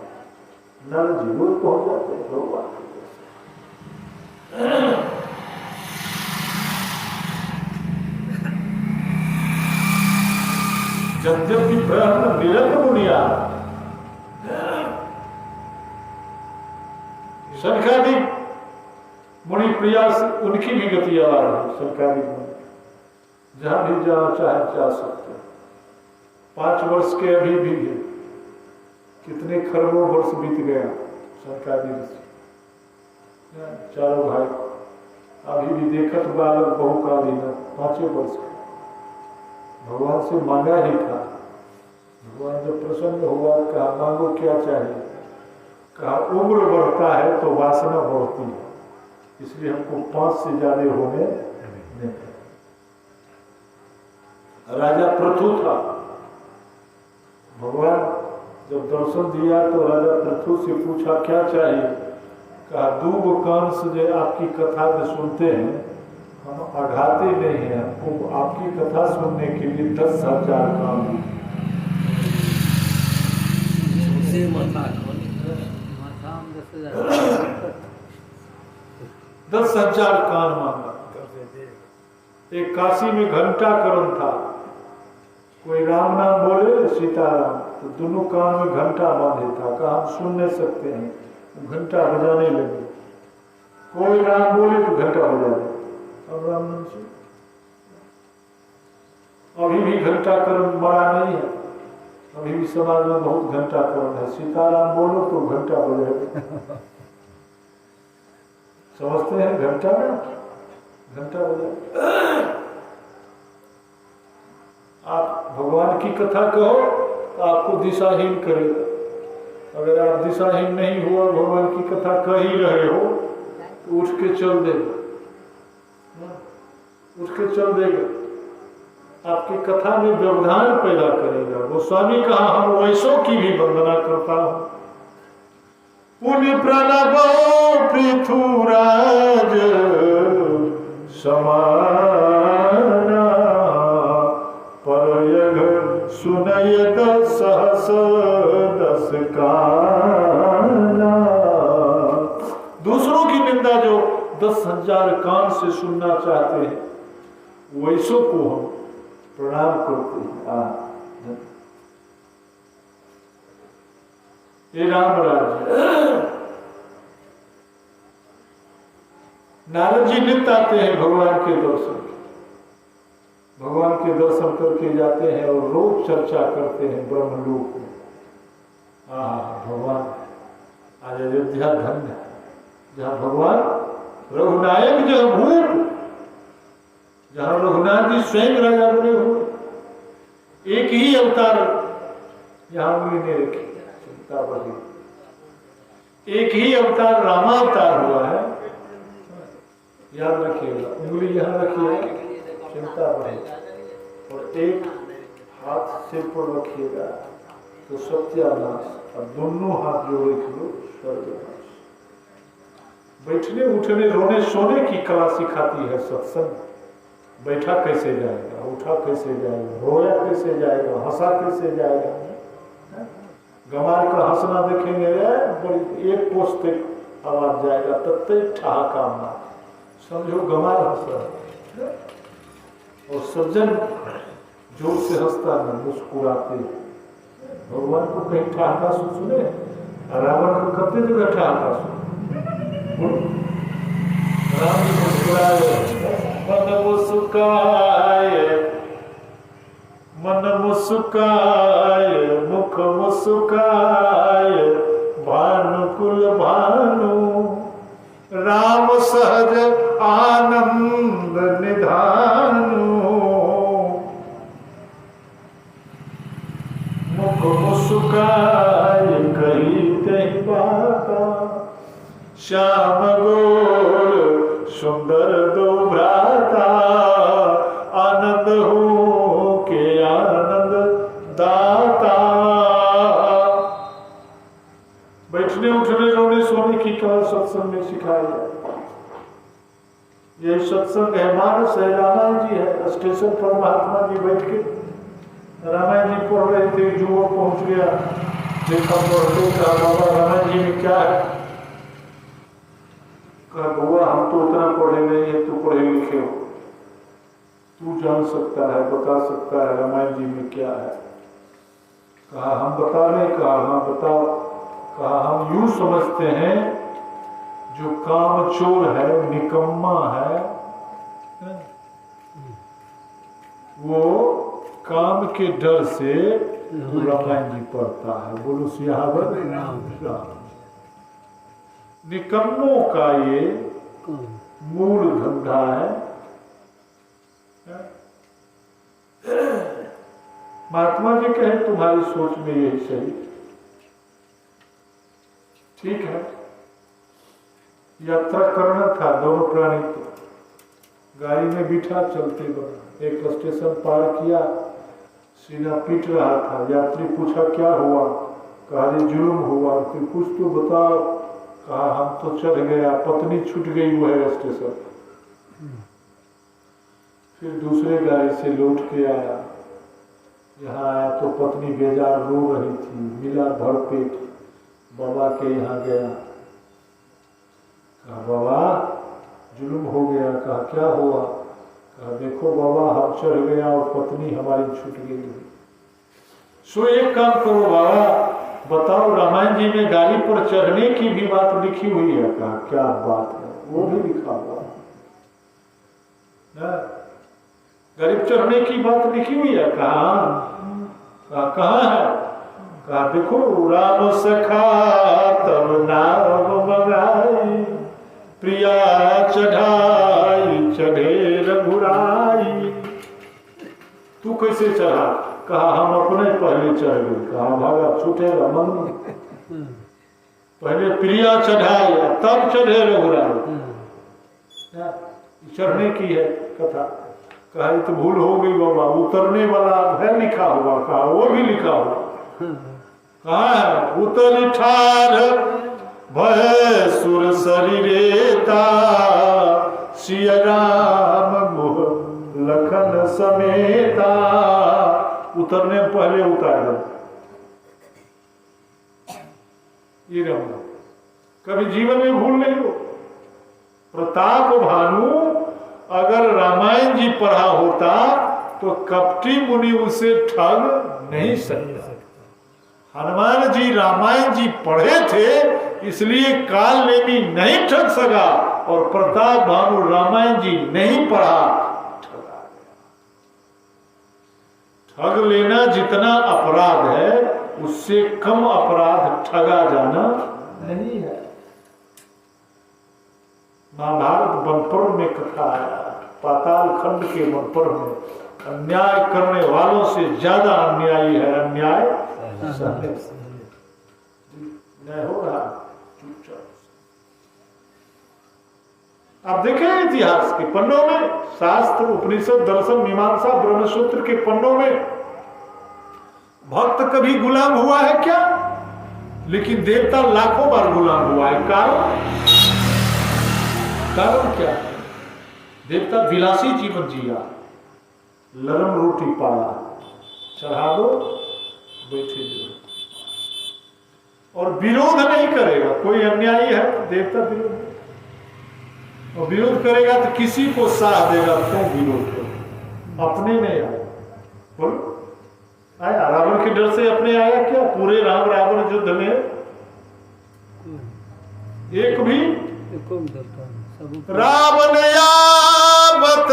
नारद जी रोज पहुंच जाते हैं। लोग आते यद्यपि ब्रह्म निरत मुनिया, सनकादिक मुनि प्रयास उनकी भी गति आ रही है। सनकादिक मुनि जहां भी जाना चाहे जा सकते हैं। 5 वर्ष के अभी भी है, कितने खरबों वर्ष बीत गया। सनकादिक ऋषि चारों भाई अभी भी देखत बालक बहुकालीन 5 वर्ष का भगवान से मांगा ही था। भगवान जब प्रसन्न हुआ, कहा मांगो क्या चाहिए। कहा उम्र बढ़ता है तो वासना बढ़ती है, इसलिए हमको 5 से ज्यादा होने नहीं। राजा पृथु था। भगवान जब दर्शन दिया तो राजा पृथु से पूछा क्या चाहिए। कहा दूब कान से आपकी कथा में सुनते हैं, हम आघाते नहीं हैं, हमको आपकी कथा सुनने के लिए 10,000 कान। 10,000 कान मांगा। एक काशी में घंटा करण था, कोई राम नाम बोले सीताराम तो दोनों कान में घंटा बांधे था। कहा हम सुन नहीं सकते हैं, घंटा बजाने लगे। कोई राम बोले तो घंटा बजा दे। अब राम नाम से अभी भी घंटा करण मरा नहीं है, अभी भी समाज में बहुत घंटा करण है। सीताराम बोलो तो घंटा बजाए। समझते हैं घंटा में घंटा बजाए। आप भगवान की कथा कहो तो आपको दिशाहीन करेगा। अगर आप दिशाहीन नहीं हुआ, भगवान की कथा कह ही रहे हो तो उठ के चल देगा, उठ के चल देगा, आपकी कथा में व्यवधान पैदा करेगा। गोस्वामी कहा हम वैसों की भी वंदना करता हूं। पुण्य प्रणबो पृथुराज समाना, परयग सुनयत सहस 10 काना। दूसरों की निंदा जो 10,000 कान से सुनना चाहते हैं, वैसों को हम प्रणाम करते हैं। ये राम राज्य। नारद जी नित्य आते हैं भगवान के दर्शन, भगवान के दर्शन करके जाते हैं और रोज चर्चा करते हैं ब्रह्मलोक में। भगवान आज अयोध्या धन्य है, जहाँ भगवान रघुनायक जो भूप, जहाँ रघुनाथ जी स्वयं राजा बने हुए। एक ही अवतार यहाँ उंगली ने रखी, चिंता बढ़ी। एक ही अवतार रामावतार हुआ है, याद रखिएगा। उंगली यहाँ रखिएगा, चिंता बढ़े। और एक हाथ सिर पर रखिएगा तो सत्यानाश, और दोनों हाथ जोड़े लो स्वर्गनाश। बैठने उठने रोने सोने की कला सिखाती है सत्संग। बैठा कैसे जाएगा, उठा कैसे जाएगा, रोया कैसे जाएगा, हंसा कैसे जाएगा। गंवार का हंसना देखेंगे बड़ी एक पोस्ट तक आवाज जाएगा, तब तक ठहाका मार, समझो गंवार हंस रहा है। और सज्जन जोर से हंसता है, मुस्कुराते। भगवान को कहीं ठहाका सुने, रावण को कितने जगह ठहाका सुने। राम मुस्कुराए, मन मुस्काए, मन मुस्काए, मुख मुस्काए, भानुकुल भानु, राम सहज आनंद निधानु। मुख मुस्काए, श्याम गोर सुंदर दो भ्राता, आनंद हो के आनंद दाता। बैठने उठने रोने सोने की कला सत्संग में सिखाई है। यही सत्संग है, मानस है, रामायण जी है। स्टेशन पर महात्मा जी बैठ के रामायण जी पढ़ रहे थे, युवक पहुंच गया, देखा पढ़ते, कहा बाबा रामायण जी में क्या है? कहा बुआ हम तो उतना पढ़े नहीं है, तू पढ़े लिखे हो, तू जान सकता है, बता सकता है रामायण जी में क्या है। कहा हम बता रहे, कहा हाँ बताओ। कहा हम यूं समझते हैं जो कामचोर है, निकम्मा है, वो काम के डर से रामायण जी पढ़ता है। बोलो सियावर राम। निकम्मों का ये मूल धंधा है। महात्मा जी कहे तुम्हारी सोच में यही सही, ठीक है। यात्रा करना था, दोनों प्राणी को गाड़ी में बिठा चलते बना। एक स्टेशन पार किया, सीना पीट रहा था। यात्री पूछा क्या हुआ? कहा जुल्म हुआ। फिर कुछ तो बताओ। कहा हम तो चढ़ गया, पत्नी छूट गई, वो है स्टेशन। फिर दूसरे गाड़ी से लौट के आया, यहाँ आया तो पत्नी बेजार रो रही थी, मिला भरपेट, बाबा के यहाँ गया। कहा बाबा जुल्म हो गया। कहा क्या हुआ? कहा देखो बाबा हम चढ़ गया और पत्नी हमारी छूट गई। सो एक काम करो बाबा, बताओ रामायण जी में गाड़ी पर चढ़ने की भी बात लिखी हुई है। कहा क्या बात है? वो भी लिखा हुआ है, गाड़ी पर चढ़ने की बात लिखी हुई है। कहा कहाँ है? कहा देखो राम सखा तब नाम मंगाई, प्रिया चढ़ाई चढ़े रघुराई। तू कैसे चढ़ा? कहा हम अपने पहले चढ़ गए। कहा भागा छूटेगा मन, पहले प्रिया चढ़ाई तब चढ़े रघुराई। चढ़ने की है कथा। कहा तो भूल हो गई बाबा, उतरने वाला है लिखा हुआ। कहा वो भी लिखा हुआ। कहा है उतर ठार भय सुर शरीरेता, सिया राम मोह लखन समेता। उतरने पहले उतार दो। ये रहूंगा, कभी जीवन में भूल नहीं हो। प्रताप भानु अगर रामायण जी पढ़ा होता तो कपटी मुनि उसे ठग नहीं सकता। हनुमान जी रामायण जी पढ़े थे, इसलिए काल नेमी नहीं ठग सका, और प्रताप भानु रामायण जी नहीं पढ़ा, ठगा। ठग लेना जितना अपराध है, उससे कम अपराध ठगा जाना नहीं है। महाभारत वनपर्व में कथा है, पाताल खंड के वनपर्व में, अन्याय करने वालों से ज्यादा अन्यायी है अन्याय नहीं हो रहा चुपचाप। आप देखें इतिहास के पन्नों में, शास्त्र उपनिषद दर्शन मीमांसा ब्रह्मसूत्र के पन्नों में, भक्त कभी गुलाम हुआ है क्या? लेकिन देवता लाखों बार गुलाम हुआ है। कारण क्या? देवता विलासी जीवन जिया, लरम रोटी पाया, चढ़ा दो बैठे जो, और विरोध नहीं करेगा। कोई अन्यायी है तो देवता विरोध, और विरोध करेगा तो किसी को साथ देगा। क्यों विरोध करो? अपने नहीं आया। बोलो आया? रावण के डर से अपने आया क्या? पूरे राम रावण युद्ध में एक भी रावण यावत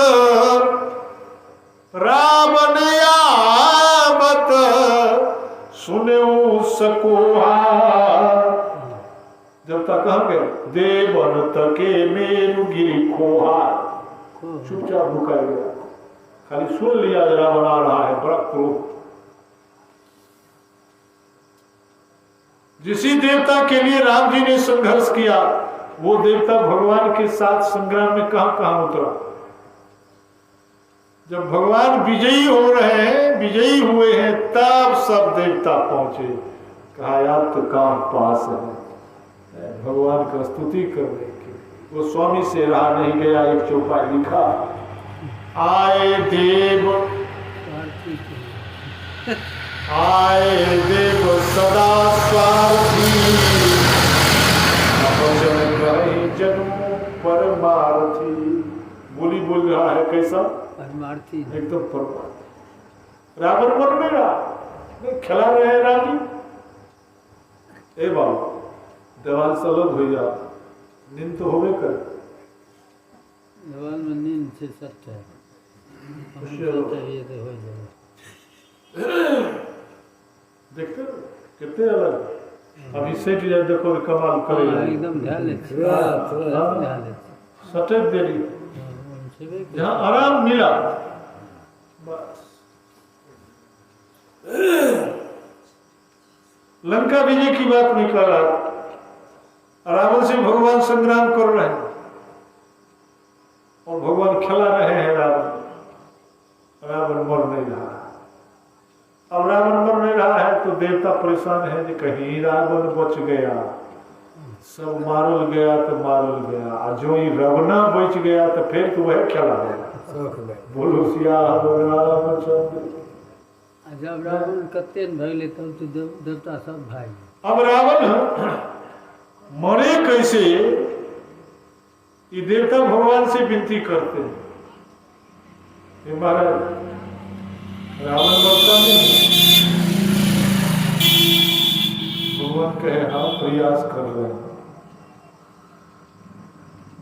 सुने सकोहा। जब तक कहा गए देवन तके मेरु गिरी खोहा, चुपचाप रुका गया, खाली सुन लिया रावण आ रहा है, बड़ा क्रोध। जिसी देवता के लिए राम जी ने संघर्ष किया, वो देवता भगवान के साथ संग्राम में कहां कहां उतरा। जब भगवान विजयी हो रहे हैं, विजयी हुए हैं, तब सब देवता पहुंचे। कहा यार तो काम पास है, भगवान का स्तुति करने के। वो स्वामी से रहा नहीं गया, एक चौपाई लिखा, आए देव आए देव सदा स्वार्थी, जन्म परमार्थी। बोली बोल रहा है कैसा परमार्थी, एकदम परमार्थी। रावण मर नहीं रहा, खिला रहे हैं रानी। ए बाबू देवाल सलद हो जा, नींद तो होवे कर। देवाल में नींद से सत्य है, ये तो हो जाए। देखते हो कितने अलग। अभी सेठ जाए देखो कमाल करेगा, एकदम ध्यान ले, सटक देरी जहाँ आराम मिला बस। लंका विजय की बात नहीं कर रहा, रावण से भगवान संग्राम कर रहे हैं और भगवान खिला रहे हैं रावण। रावण मर नहीं रहा। अब रावण मर नहीं रहा है तो देवता परेशान है कि कहीं रावण बच गया। सब मारल गया तो मारल गया, और जो ही रवना बच गया तो फिर तो वह खिला गया। बोलो सिया रामचंद्र। जब रावण कत्ते भइले तब तो देवता सब भाई। अब रावण मरे कैसे, ये देवता भगवान से विनती करते हैं, महाराज रावण मरता नहीं। भगवान कहे हाँ प्रयास कर रहे हैं।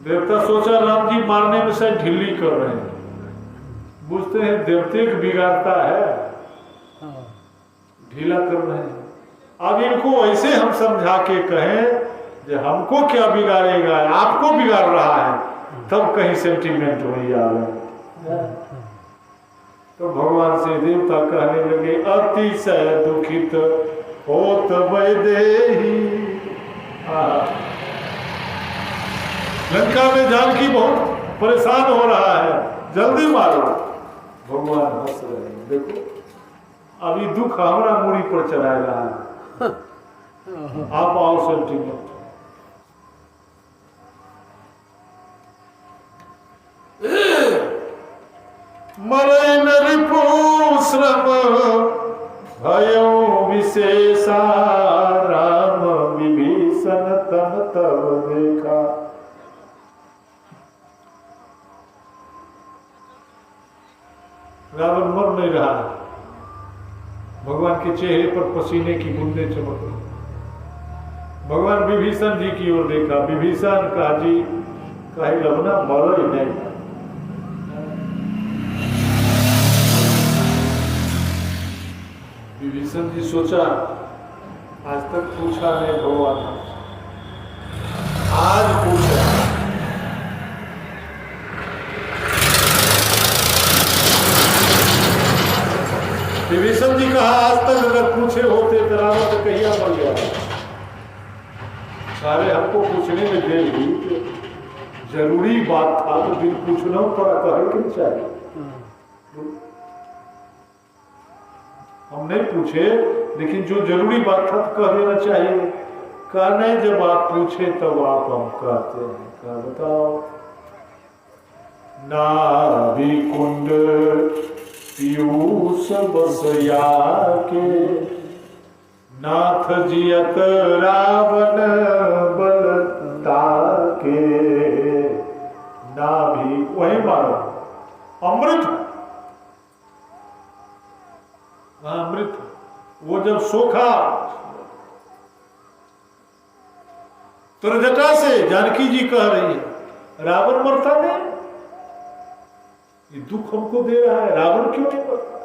देवता सोचा राम जी मारने में से ढिल्ली कर रहे हैं, बुझते हैं देवते को बिगाड़ता है, ढीला कर रहे हैं। अब इनको ऐसे हम समझा के कहें कि हमको क्या बिगाड़ेगा, आपको बिगाड़ रहा है, तब कहीं सेंटीमेंट हो जाए। तो भगवान से देवता कहने लगे अतिशय दुखित होत वैदेही। लंका में जानकी बहुत परेशान हो रहा है, जल्दी मारो। भगवान हंस रहे हैं, देखो अभी दुख हमारा मूड़ी पर चढ़ा रहा है, आप आओ सेंटीमेंट। मरे नरिपु श्रम भयो विशेषा, राम विभीषण तन तब देखा। रावण मर नहीं रहा, भगवान के चेहरे पर पसीने की बूंदें चमक रही। भगवान विभीषण जी की ओर देखा, विभीषण का जी कहे लवना मरो ही नहीं। विभीषण जी सोचा आज तक पूछा नहीं भगवान, आज पूछा। विभीषण जी कहा आज तक अगर पूछे होते तो रावण तो कहिया मर गया। सारे हमको पूछने में देर हुई, जरूरी बात था तो बिन पूछना पड़ा, कहे कि नहीं चाहिए। हम नहीं पूछे, लेकिन जो जरूरी बात था तो कह देना चाहिए। कहने जब आप पूछे तब आप हम कहते हैं, क्या बताओ। नाभि कुंड पीयूष बसया के, नाथ जियत रावण बलता के। नाभि वही मारो अमृत, अमृत वो जब सोखा तुरजटा से जानकी जी कह रही है रावण मरता नहीं, ये दुख हमको दे रहा है, रावण क्यों नहीं मरता।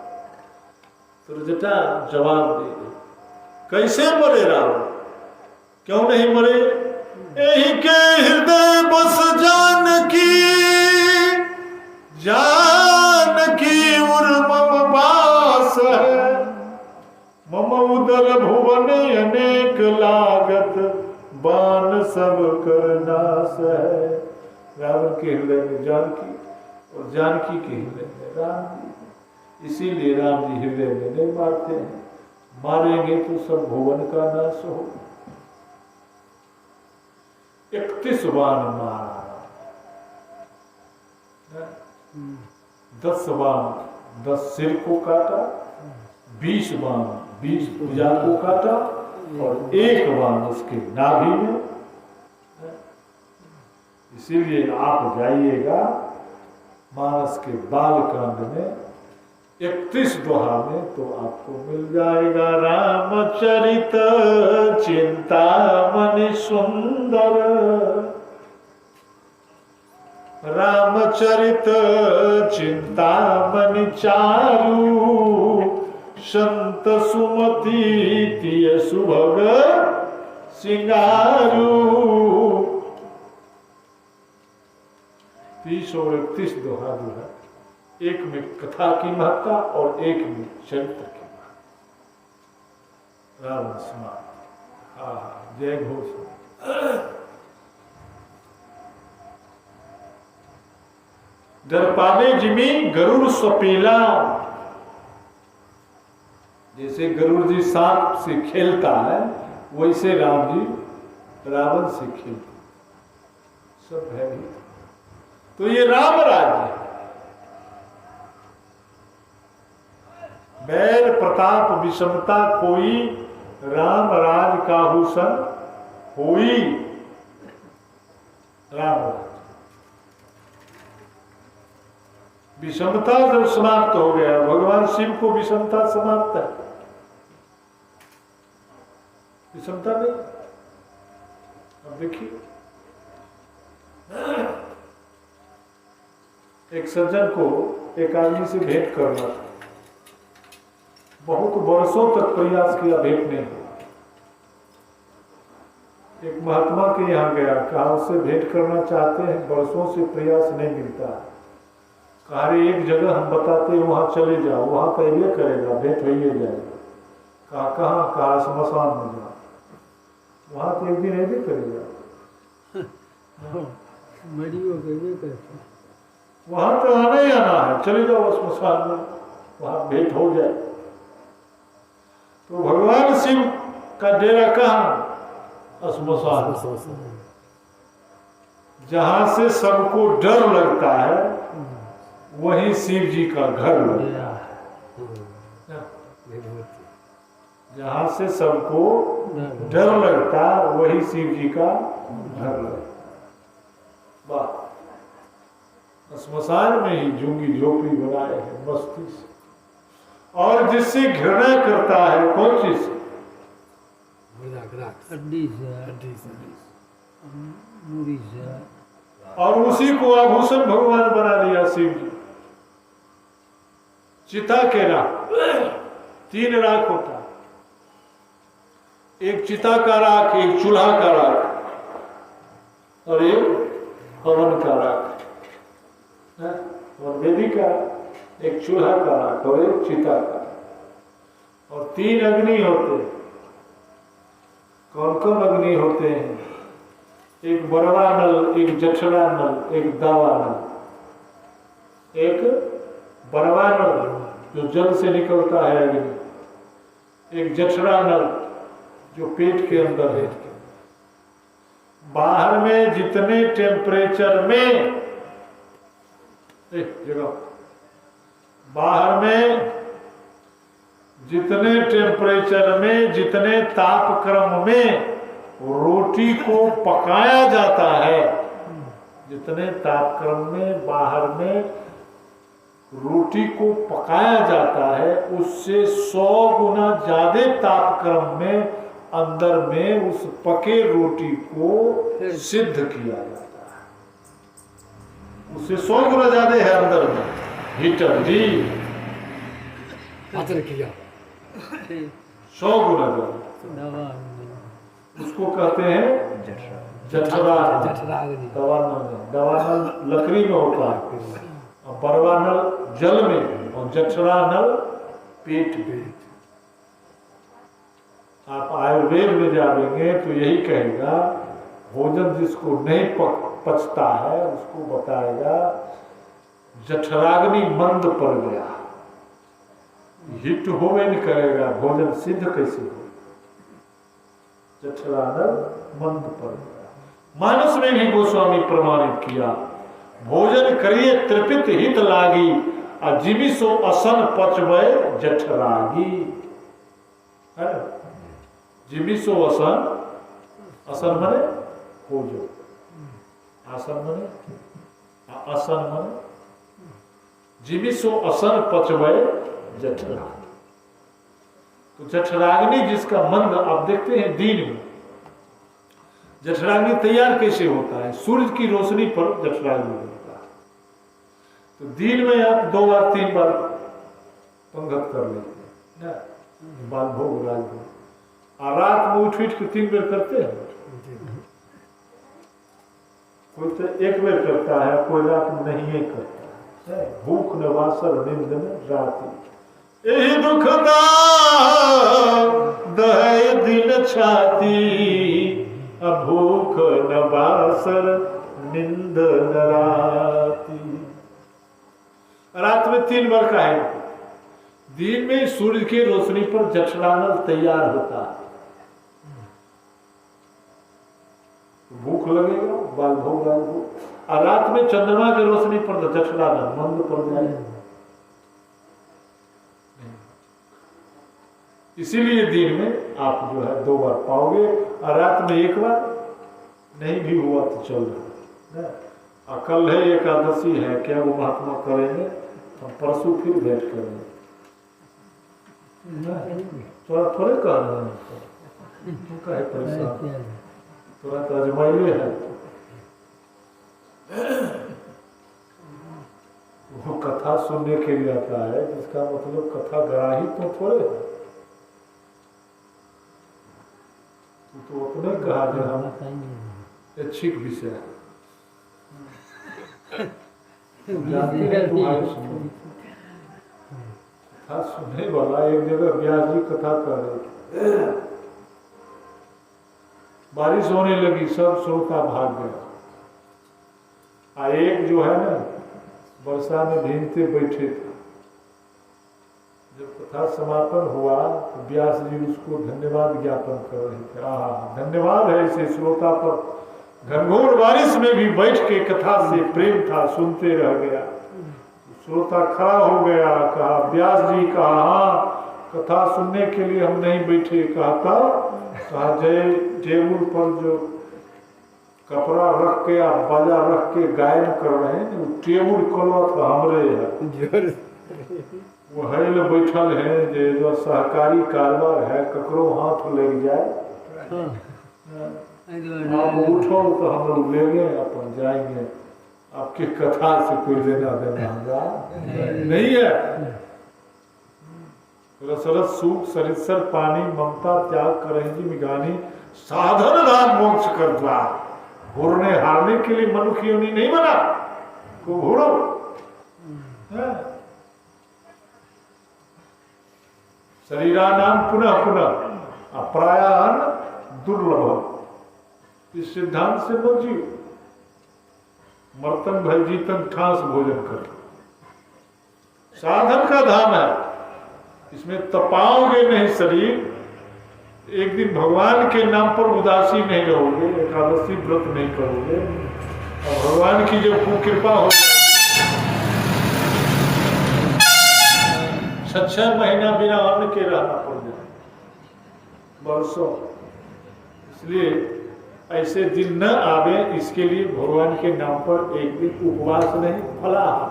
तुरजटा जवाब दे दे कैसे मरे रावण, क्यों नहीं मरे। यही के हृदय बस जानकी, जानकी उर मम बास है। मम उदर भुवन अनेक लागत, बाण सब करना है। रावण के हृदय में जानकी और जानकी के हृदय में राम जी। इसीलिए राम जी हृदय में नहीं मारते हैं, मारेंगे तो सब भुवन का नाश हो। 31 बाण मारा, 10 बाण 10 सिर को काटा, 20 बाण 20 भुजा को काटा और 1 बाण उसके नाभि में। इसीलिए आप जाइएगा मानस के बालकांड में 31 दोहा में तो आपको मिल जाएगा रामचरित चिंतामणि सुंदर। रामचरित चिंतामणि चारु, संत सुमति तिय सुभग सिंगारू। 30 और 31 दोहा जो है, एक में कथा की महत्ता और एक में चरित्र की महत्ता। राम स्मार्ट, जय घोष। दर्पाने जिमी गरुड़ स्वपेला, जैसे गरुड़ जी सांप से खेलता है वैसे राम जी रावण से खेलते, सब है भी। तो ये राम राज्य, बैर प्रताप विषमता कोई, राम राज काहू सन होई। राम राज्य विषमता जब समाप्त हो गया, भगवान शिव को विषमता समाप्त है, विषमता नहीं। अब देखिए, एक सज्जन को एक आदमी से भेंट करना था, बहुत वर्षों तक प्रयास किया, भेंट नहीं हुआ। एक महात्मा के यहाँ गया, कहा उससे भेंट करना चाहते हैं, वर्षों से प्रयास नहीं मिलता है। कहा एक जगह हम बताते हैं वहां चले जाओ, वहां तो ये करेगा, भेंट हो ही जाएगा। कहा कहाँ? कहा श्मशान में जाओ, वहां तो एक दिन भी करेगा। वहां तो आना ही आना है, चले जाओ श्मशान में, वहां भेंट हो जाए। तो भगवान शिव का डेरा कहाँ? श्मशान, जहां से सबको डर लगता है वही शिव जी का घर लगता है। जहां से सबको डर लगता वही शिव जी का घर लगता। श्मशान में ही झुग्गी झोपड़ी बनाए हैं मस्ती से। और जिससे घृणा करता है कौन चीज से? और उसी को आभूषण भगवान बना लिया शिव जी। चिता के राख, 3 राख होता है, एक चिता का राख, एक चूल्हा का राख और एक हवन का राख, और वेदी का एक चूल्हा का राख और एक चिता का, और 3 अग्नि होते हैं। कौन कौन अग्नि होते हैं? एक बरवा नल, एक जठरा नल, एक दावा नल। एक बरवा नल जो जल से निकलता है अग्नि, एक जठरा नल जो पेट के अंदर है। बाहर में जितने टेम्परेचर में, एक जगह बाहर में जितने टेम्परेचर में, जितने तापक्रम में रोटी को पकाया जाता है, जितने तापक्रम में बाहर में रोटी को पकाया जाता है, उससे 100 गुना ज्यादा तापक्रम में अंदर में उस पके रोटी को सिद्ध किया जाता है। उससे 100 गुना ज्यादा है अंदर में हीटर जी, किया 100 गुना ज्यादा। उसको कहते हैं जठरा। दवानल लकड़ी में होता है, और परवानल जल में, और जठरा नल पेट में। आप आयुर्वेद में जाएंगे तो यही कहेगा, भोजन जिसको नहीं पचता है उसको बताएगा जठराग्नि मंद पड़ गया, हिट होवे नहीं करेगा, भोजन सिद्ध कैसे हो, जठराग्नि मंद पड़ गया। मानस में भी गोस्वामी प्रमाणित किया, भोजन करिए त्रिपित हित लागी, अजीविसो असन पचवय जठरागी। है जीविसो असन, असन मने भोजन, आसन मने असन मने जीविसो असन पचवय जठरागी। तो जठराग्नि जिसका मंद, आप देखते हैं दिन में जठराग्नि तैयार कैसे होता है, सूर्य की रोशनी पर जठराग्नि होता है। तो दिन में आप 2 बार 3 बार पंगत कर लेते हैं, बाल भोग राजभोग, और रात में उठ के 3 बेर करते हैं। कोई तो 1 बेर करता है, कोई रात में नहीं करता है। भूख न वासर निंद में राती, यही दुखदा दहे दिन छाती, भूख न वासर निंद न राती। रात में 3 बार का है, दिन में सूर्य की रोशनी पर जठरानल तैयार होता है, भूख लगेगा, बाल भोग राजभोग, और रात में चंद्रमा की रोशनी पर जठरानल मंद पड़ जाएगा। इसीलिए दिन में आप जो है 2 बार पाओगे, और रात में 1 बार, नहीं भी हुआ तो चल रहा है। कल है एकादशी है, क्या वो महात्मा करेंगे, हम परसों फिर भेंट करेंगे। थोड़ा थोड़े कह रहे हैं, तो है परेशान, थोड़ा तो अजमाइए है। वो कथा सुनने के लिए आता है, जिसका मतलब कथा गराही तो थोड़े है। तो अपने कहा जो हम अच्छी विषय है, कथा सुनने वाला एक जगह व्यास जी कथा कर रहे थे, बारिश होने लगी, सब श्रोता भाग गया, और एक जो है ना वर्षा में भीगते बैठे थे। जब कथा समापन हुआ तो व्यास जी उसको धन्यवाद ज्ञापन कर रहे थे, धन्यवाद है इसे श्रोता पर, घनघोर बारिश में भी बैठ के कथा से प्रेम था, सुनते रह गया। श्रोता खड़ा हो गया, कहा व्यास जी, कहा हाँ कथा सुनने के लिए हम नहीं बैठे, कहा जय टेबल पर जो कपड़ा रख के आप बाजा रख के गायन कर रहे हैं, टेबल कलवा तो हमरे है, वो हेल बैठल है, जो सहकारी कारोबार है, ककरो हाथ लग जाए आप उठो तो हम लोग लेंगे, अपन जाएंगे, आपकी कथा से कोई लेना देना होगा नहीं है। रसरस सूख सरिसर पानी, ममता त्याग करेंगी मिगानी, साधन दान मोक्ष कर द्वार। घूरने हारने के लिए मनुष्य योनि नहीं बना, को घूरो। शरीरानाम पुनः पुनः अप्रायान दुर्लभ, इस सिद्धांत से मत जियो। मर्तन भय जीतन ठास भोजन कर, साधन का धाम है, इसमें तपाओगे नहीं शरीर। एक दिन भगवान के नाम पर उदासी नहीं रहोगे, एकादशी व्रत नहीं करोगे, और भगवान की जब कृपा हो 6 महीना बिना अन्न के रहना पड़ जाए, बरसों। इसलिए ऐसे दिन न आवे, इसके लिए भगवान के नाम पर एक दिन उपवास नहीं, फलाहार।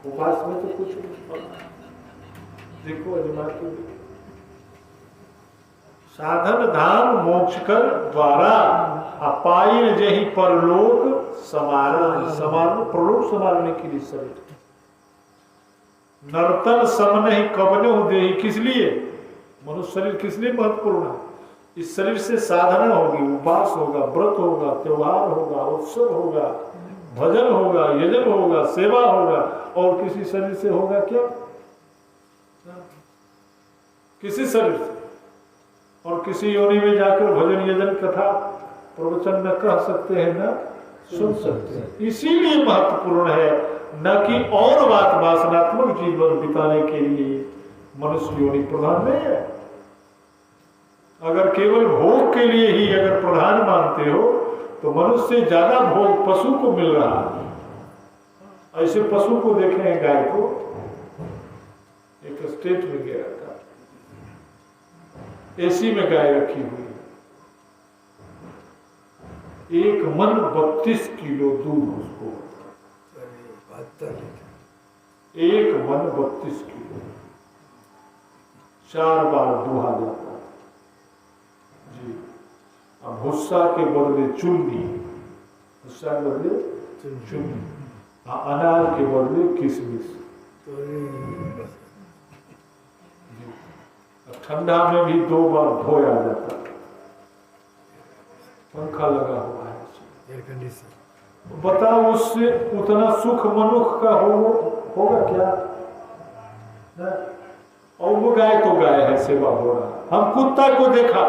उपवास में तो कुछ नहीं, देखो अजमा के साधन धाम मोक्ष कर द्वारा, अपाइन जही परलोक समारण, परलोक संभालने के लिए शरीर। नर्तन सम नहीं कबने हो दे, किस लिए मनुष्य शरीर किस लिए महत्वपूर्ण है? इस शरीर से साधना होगी, उपवास होगा, व्रत होगा, त्योहार होगा, उत्सव होगा, भजन होगा, यजन होगा, सेवा होगा, और किसी शरीर से होगा क्या? किसी शरीर से और किसी योनि में जाकर भजन यजन कथा प्रवचन न कह सकते हैं न सुन सकते हैं। इसीलिए महत्वपूर्ण है, न कि और बात वासनात्मक जीवन बिताने के लिए मनुष्य योनि प्रधान नहीं है। अगर केवल भोग के लिए ही अगर प्रधान मानते हो तो मनुष्य से ज्यादा भोग पशु को मिल रहा है। ऐसे पशु को देखें, गाय को, एक स्टेट में गया था, एसी में गाय रखी हुई है, 1 मन 32 किलो दूध उसको, 1 मन 32 किलो, 4 बार दुहा जाता है जी। अब भुस्सा के बदले चुन्नी, भुस्सा के बदले चुन्नी, अनार के बदले किशमिश। ठंडा में भी 2 बार धोया जाता है, पंखा लगा हुआ है, एयर कंडीशन। बताओ उससे उतना सुख मनुष्य का होगा क्या? और वो गाय तो गाय है, सेवा हो रहा है। हम कुत्ता को देखा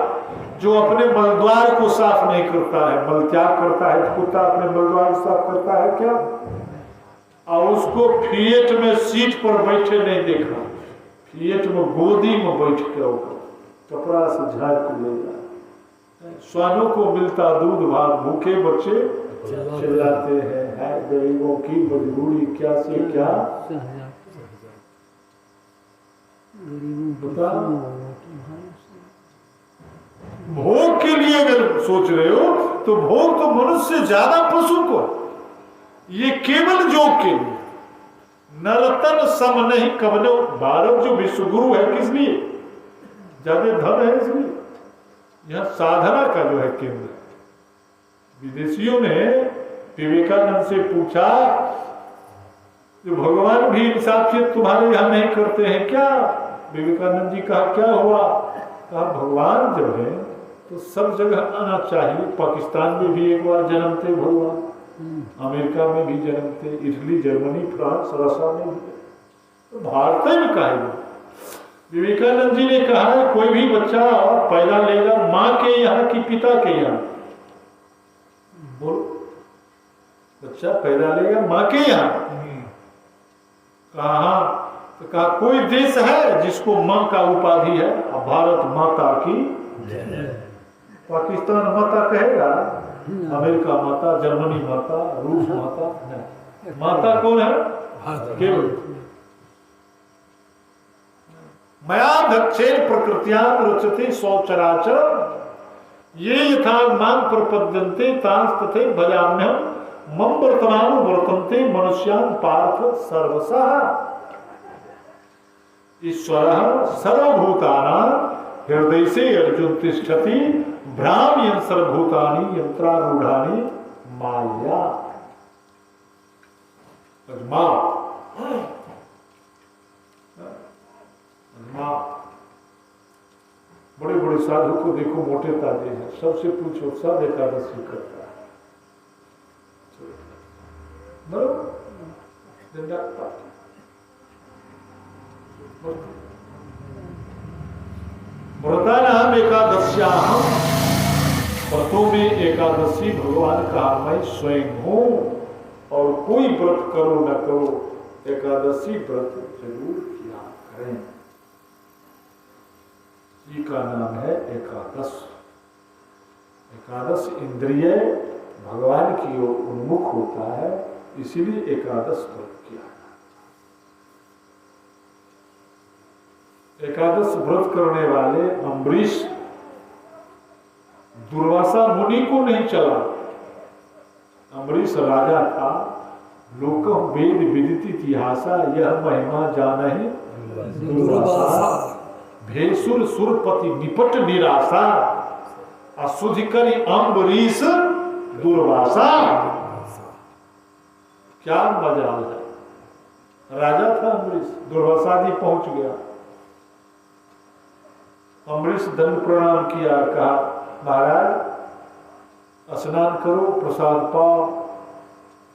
जो अपने मलद्वार को साफ नहीं करता है, मल त्याग करता है, तो कुत्ता अपने मलद्वार साफ करता है क्या? और उसको फिएट में सीट पर बैठे नहीं देखा, फिएट में गोदी में बैठ के होगा, कपड़ा से झाड़ के ले जाए। स्वानों को मिलता दूध भात, भूखे बच्चे चिल्लाते हैं, है गरीबों की मजबूरी क्या से क्या। बता, भोग के लिए अगर सोच रहे हो तो भोग तो मनुष्य से ज्यादा पशु को, ये केवल जोग के लिए। नरतन सम नहीं कबनो, भारत जो विश्व गुरु है किस लिए? ज्यादा धन है इसलिए। यह साधना का जो है केंद्र। विदेशियों ने विवेकानंद से पूछा, जो भगवान भी इंसाफ से तुम्हारे यहाँ नहीं करते हैं क्या? विवेकानंद जी कहा क्या हुआ? कहा भगवान जब है तो सब जगह आना चाहिए। पाकिस्तान में भी एक बार जन्मते भगवान, अमेरिका में भी जन्मते, इटली, जर्मनी, फ्रांस, रशिया में भी, तो भारत में कहा। विवेकानंद जी ने कहा है कोई भी बच्चा पैदा लेगा माँ के यहाँ कि पिता के यहाँ? बोलो, बच्चा पैदा लेगा माँ के यहाँ? कहा तो कहा कोई देश है जिसको माँ का उपाधि है? भारत माता की, पाकिस्तान माता कहेगा, अमेरिका माता, जर्मनी माता, रूस माता, नहीं। माता कौन है? केवल मया दक्षेण प्रकृत्याम रचते सौचराचर, ये यथा मां प्रपद्यन्ते तांस तथे भजाम्यहम्, मम वर्तमानो वर्तन्ते मनुष्यान् पार्थ सर्वशः। ईश्वरः सर्वभूतानां हृदय से अर्जुन तिष्ठति, भ्राम्यन् सर्वभूतानि यंत्रारूढ़ानि माया। बड़े बड़े साधु को देखो, मोटे ताजे हैं, सबसे पूछो सब एकादशी करता है। व्रतानाम एकादश्याम, व्रतों में एकादशी भगवान का मैं स्वयं हूं, और कोई व्रत करो न करो एकादशी व्रत जरूर किया करें। जी का नाम है एकादश। एकादश इंद्रिय भगवान की ओर उन्मुख होता है, इसीलिए एकादश व्रत किया। एकादश व्रत करने वाले अम्बरीश दुर्वासा मुनि को नहीं चला। अम्बरीश राजा था, लोकम वेद विदित इतिहासा, यह महिमा जानहि दुर्वासा, भेसुर सुरपति निपट निराशा, अशुद्धि करी अम्बरीश दुर्वासा। क्या मजाल है। राजा था अम्बरीश, दुर्वासा जी पहुंच गया। अम्बरीश दंड प्रणाम किया, कहा महाराज स्नान करो, प्रसाद पाओ।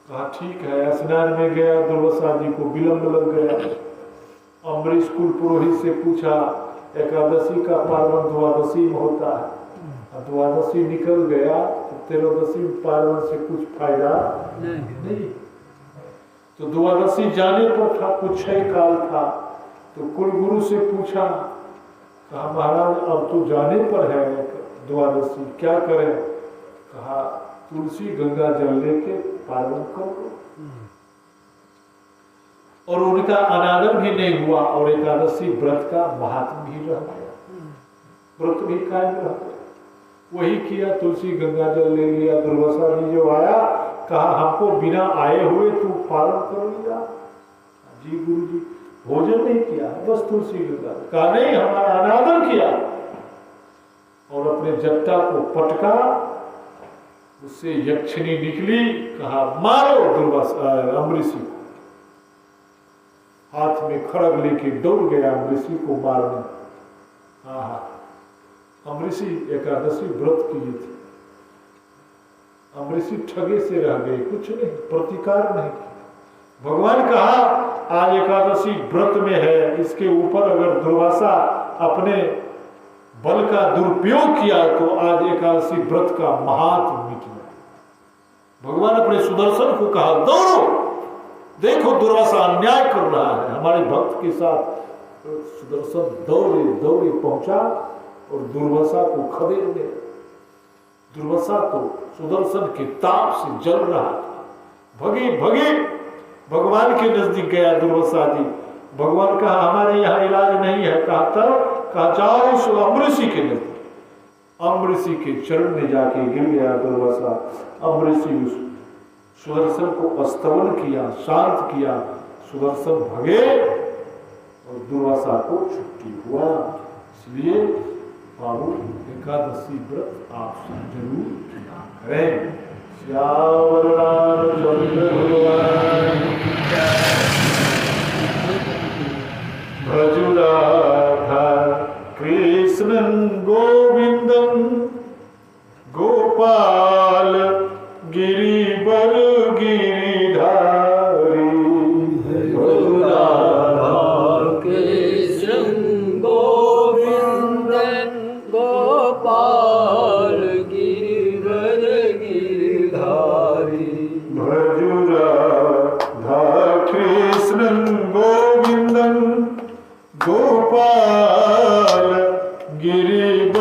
कहा ठीक है। स्नान में गया, दुर्वासा जी को विलंब लग गया। अम्बरीश कुल पुरोहित से पूछा एकादशी का पार्वन द्वादशी में होता है, द्वादशी निकल गया तो तेरोदशी पार्वन से कुछ फायदा नहीं। तो द्वादशी जाने पर था, कुछ ही काल था, तो कुलगुरु से पूछा, कहा महाराज अब तो जाने पर है द्वादशी, क्या करें? कहा तुलसी गंगा जल लेके पार्वन करो। और उनका अनादर भी नहीं हुआ और एकादशी व्रत का महात्म भी रह गया, व्रत भी कायम रह गया। वही किया, तुलसी गंगा जल ले लिया। दुर्वासा जी जो आया, कहा हमको बिना आए हुए तू पालन कर लिया। जी गुरु जी, भोजन नहीं किया, बस तुलसी गंगा। कहा नहीं, हमारा अनादर किया। और अपने जट्टा को पटका, उससे यक्षिणी निकली, कहा मारो दुर्वासा अम्बरीशी को। हाथ में खड़ग लेके दौड़ गया अम्बरीशी को मारने। अम्बरीशी एकादशी व्रत किए थे, अम्बरीशी ठगे से रह गए, कुछ नहीं, प्रतिकार नहीं किया। भगवान कहा आज एकादशी व्रत में है, इसके ऊपर अगर दुर्वासा अपने बल का दुरुपयोग किया तो आज एकादशी व्रत का महात्म मिट गया। भगवान अपने सुदर्शन को कहा दौड़ो, देखो दुर्वासा अन्याय कर रहा है हमारे भक्त के साथ। सुदर्शन दौड़े दौड़े पहुंचा और दुर्वासा को खदेड़ गया। दुर्वासा तो सुदर्शन के ताप से जल रहा था, भगे भगे भगवान के नजदीक गया दुर्वासा जी। भगवान कहा हमारे यहाँ इलाज नहीं है। कहा तब? कहा जाओ उस अम्बरीशी के नजदीक। अम्बरीशी के चरण में जाके गिर गया दुर्वासा। अम्बरीशी उस सुदर्शन को स्तवन किया, शांत किया। सुदर्शन भगे और दुर्वासा को छुट्टी हुआ। इसलिए बाबू एकादशी व्रत आप जरूर किया करें। श्याम चंद्र भगवान भजु राधा कृष्णं गोविंदं गोपाल गिरिवर गिरिधारी। भजु राधा कृष्णं गोविंदं गोपाल गिरिवर गिरिधारी। भजु राधा कृष्णं गोविंदं गोपाल गिरिवर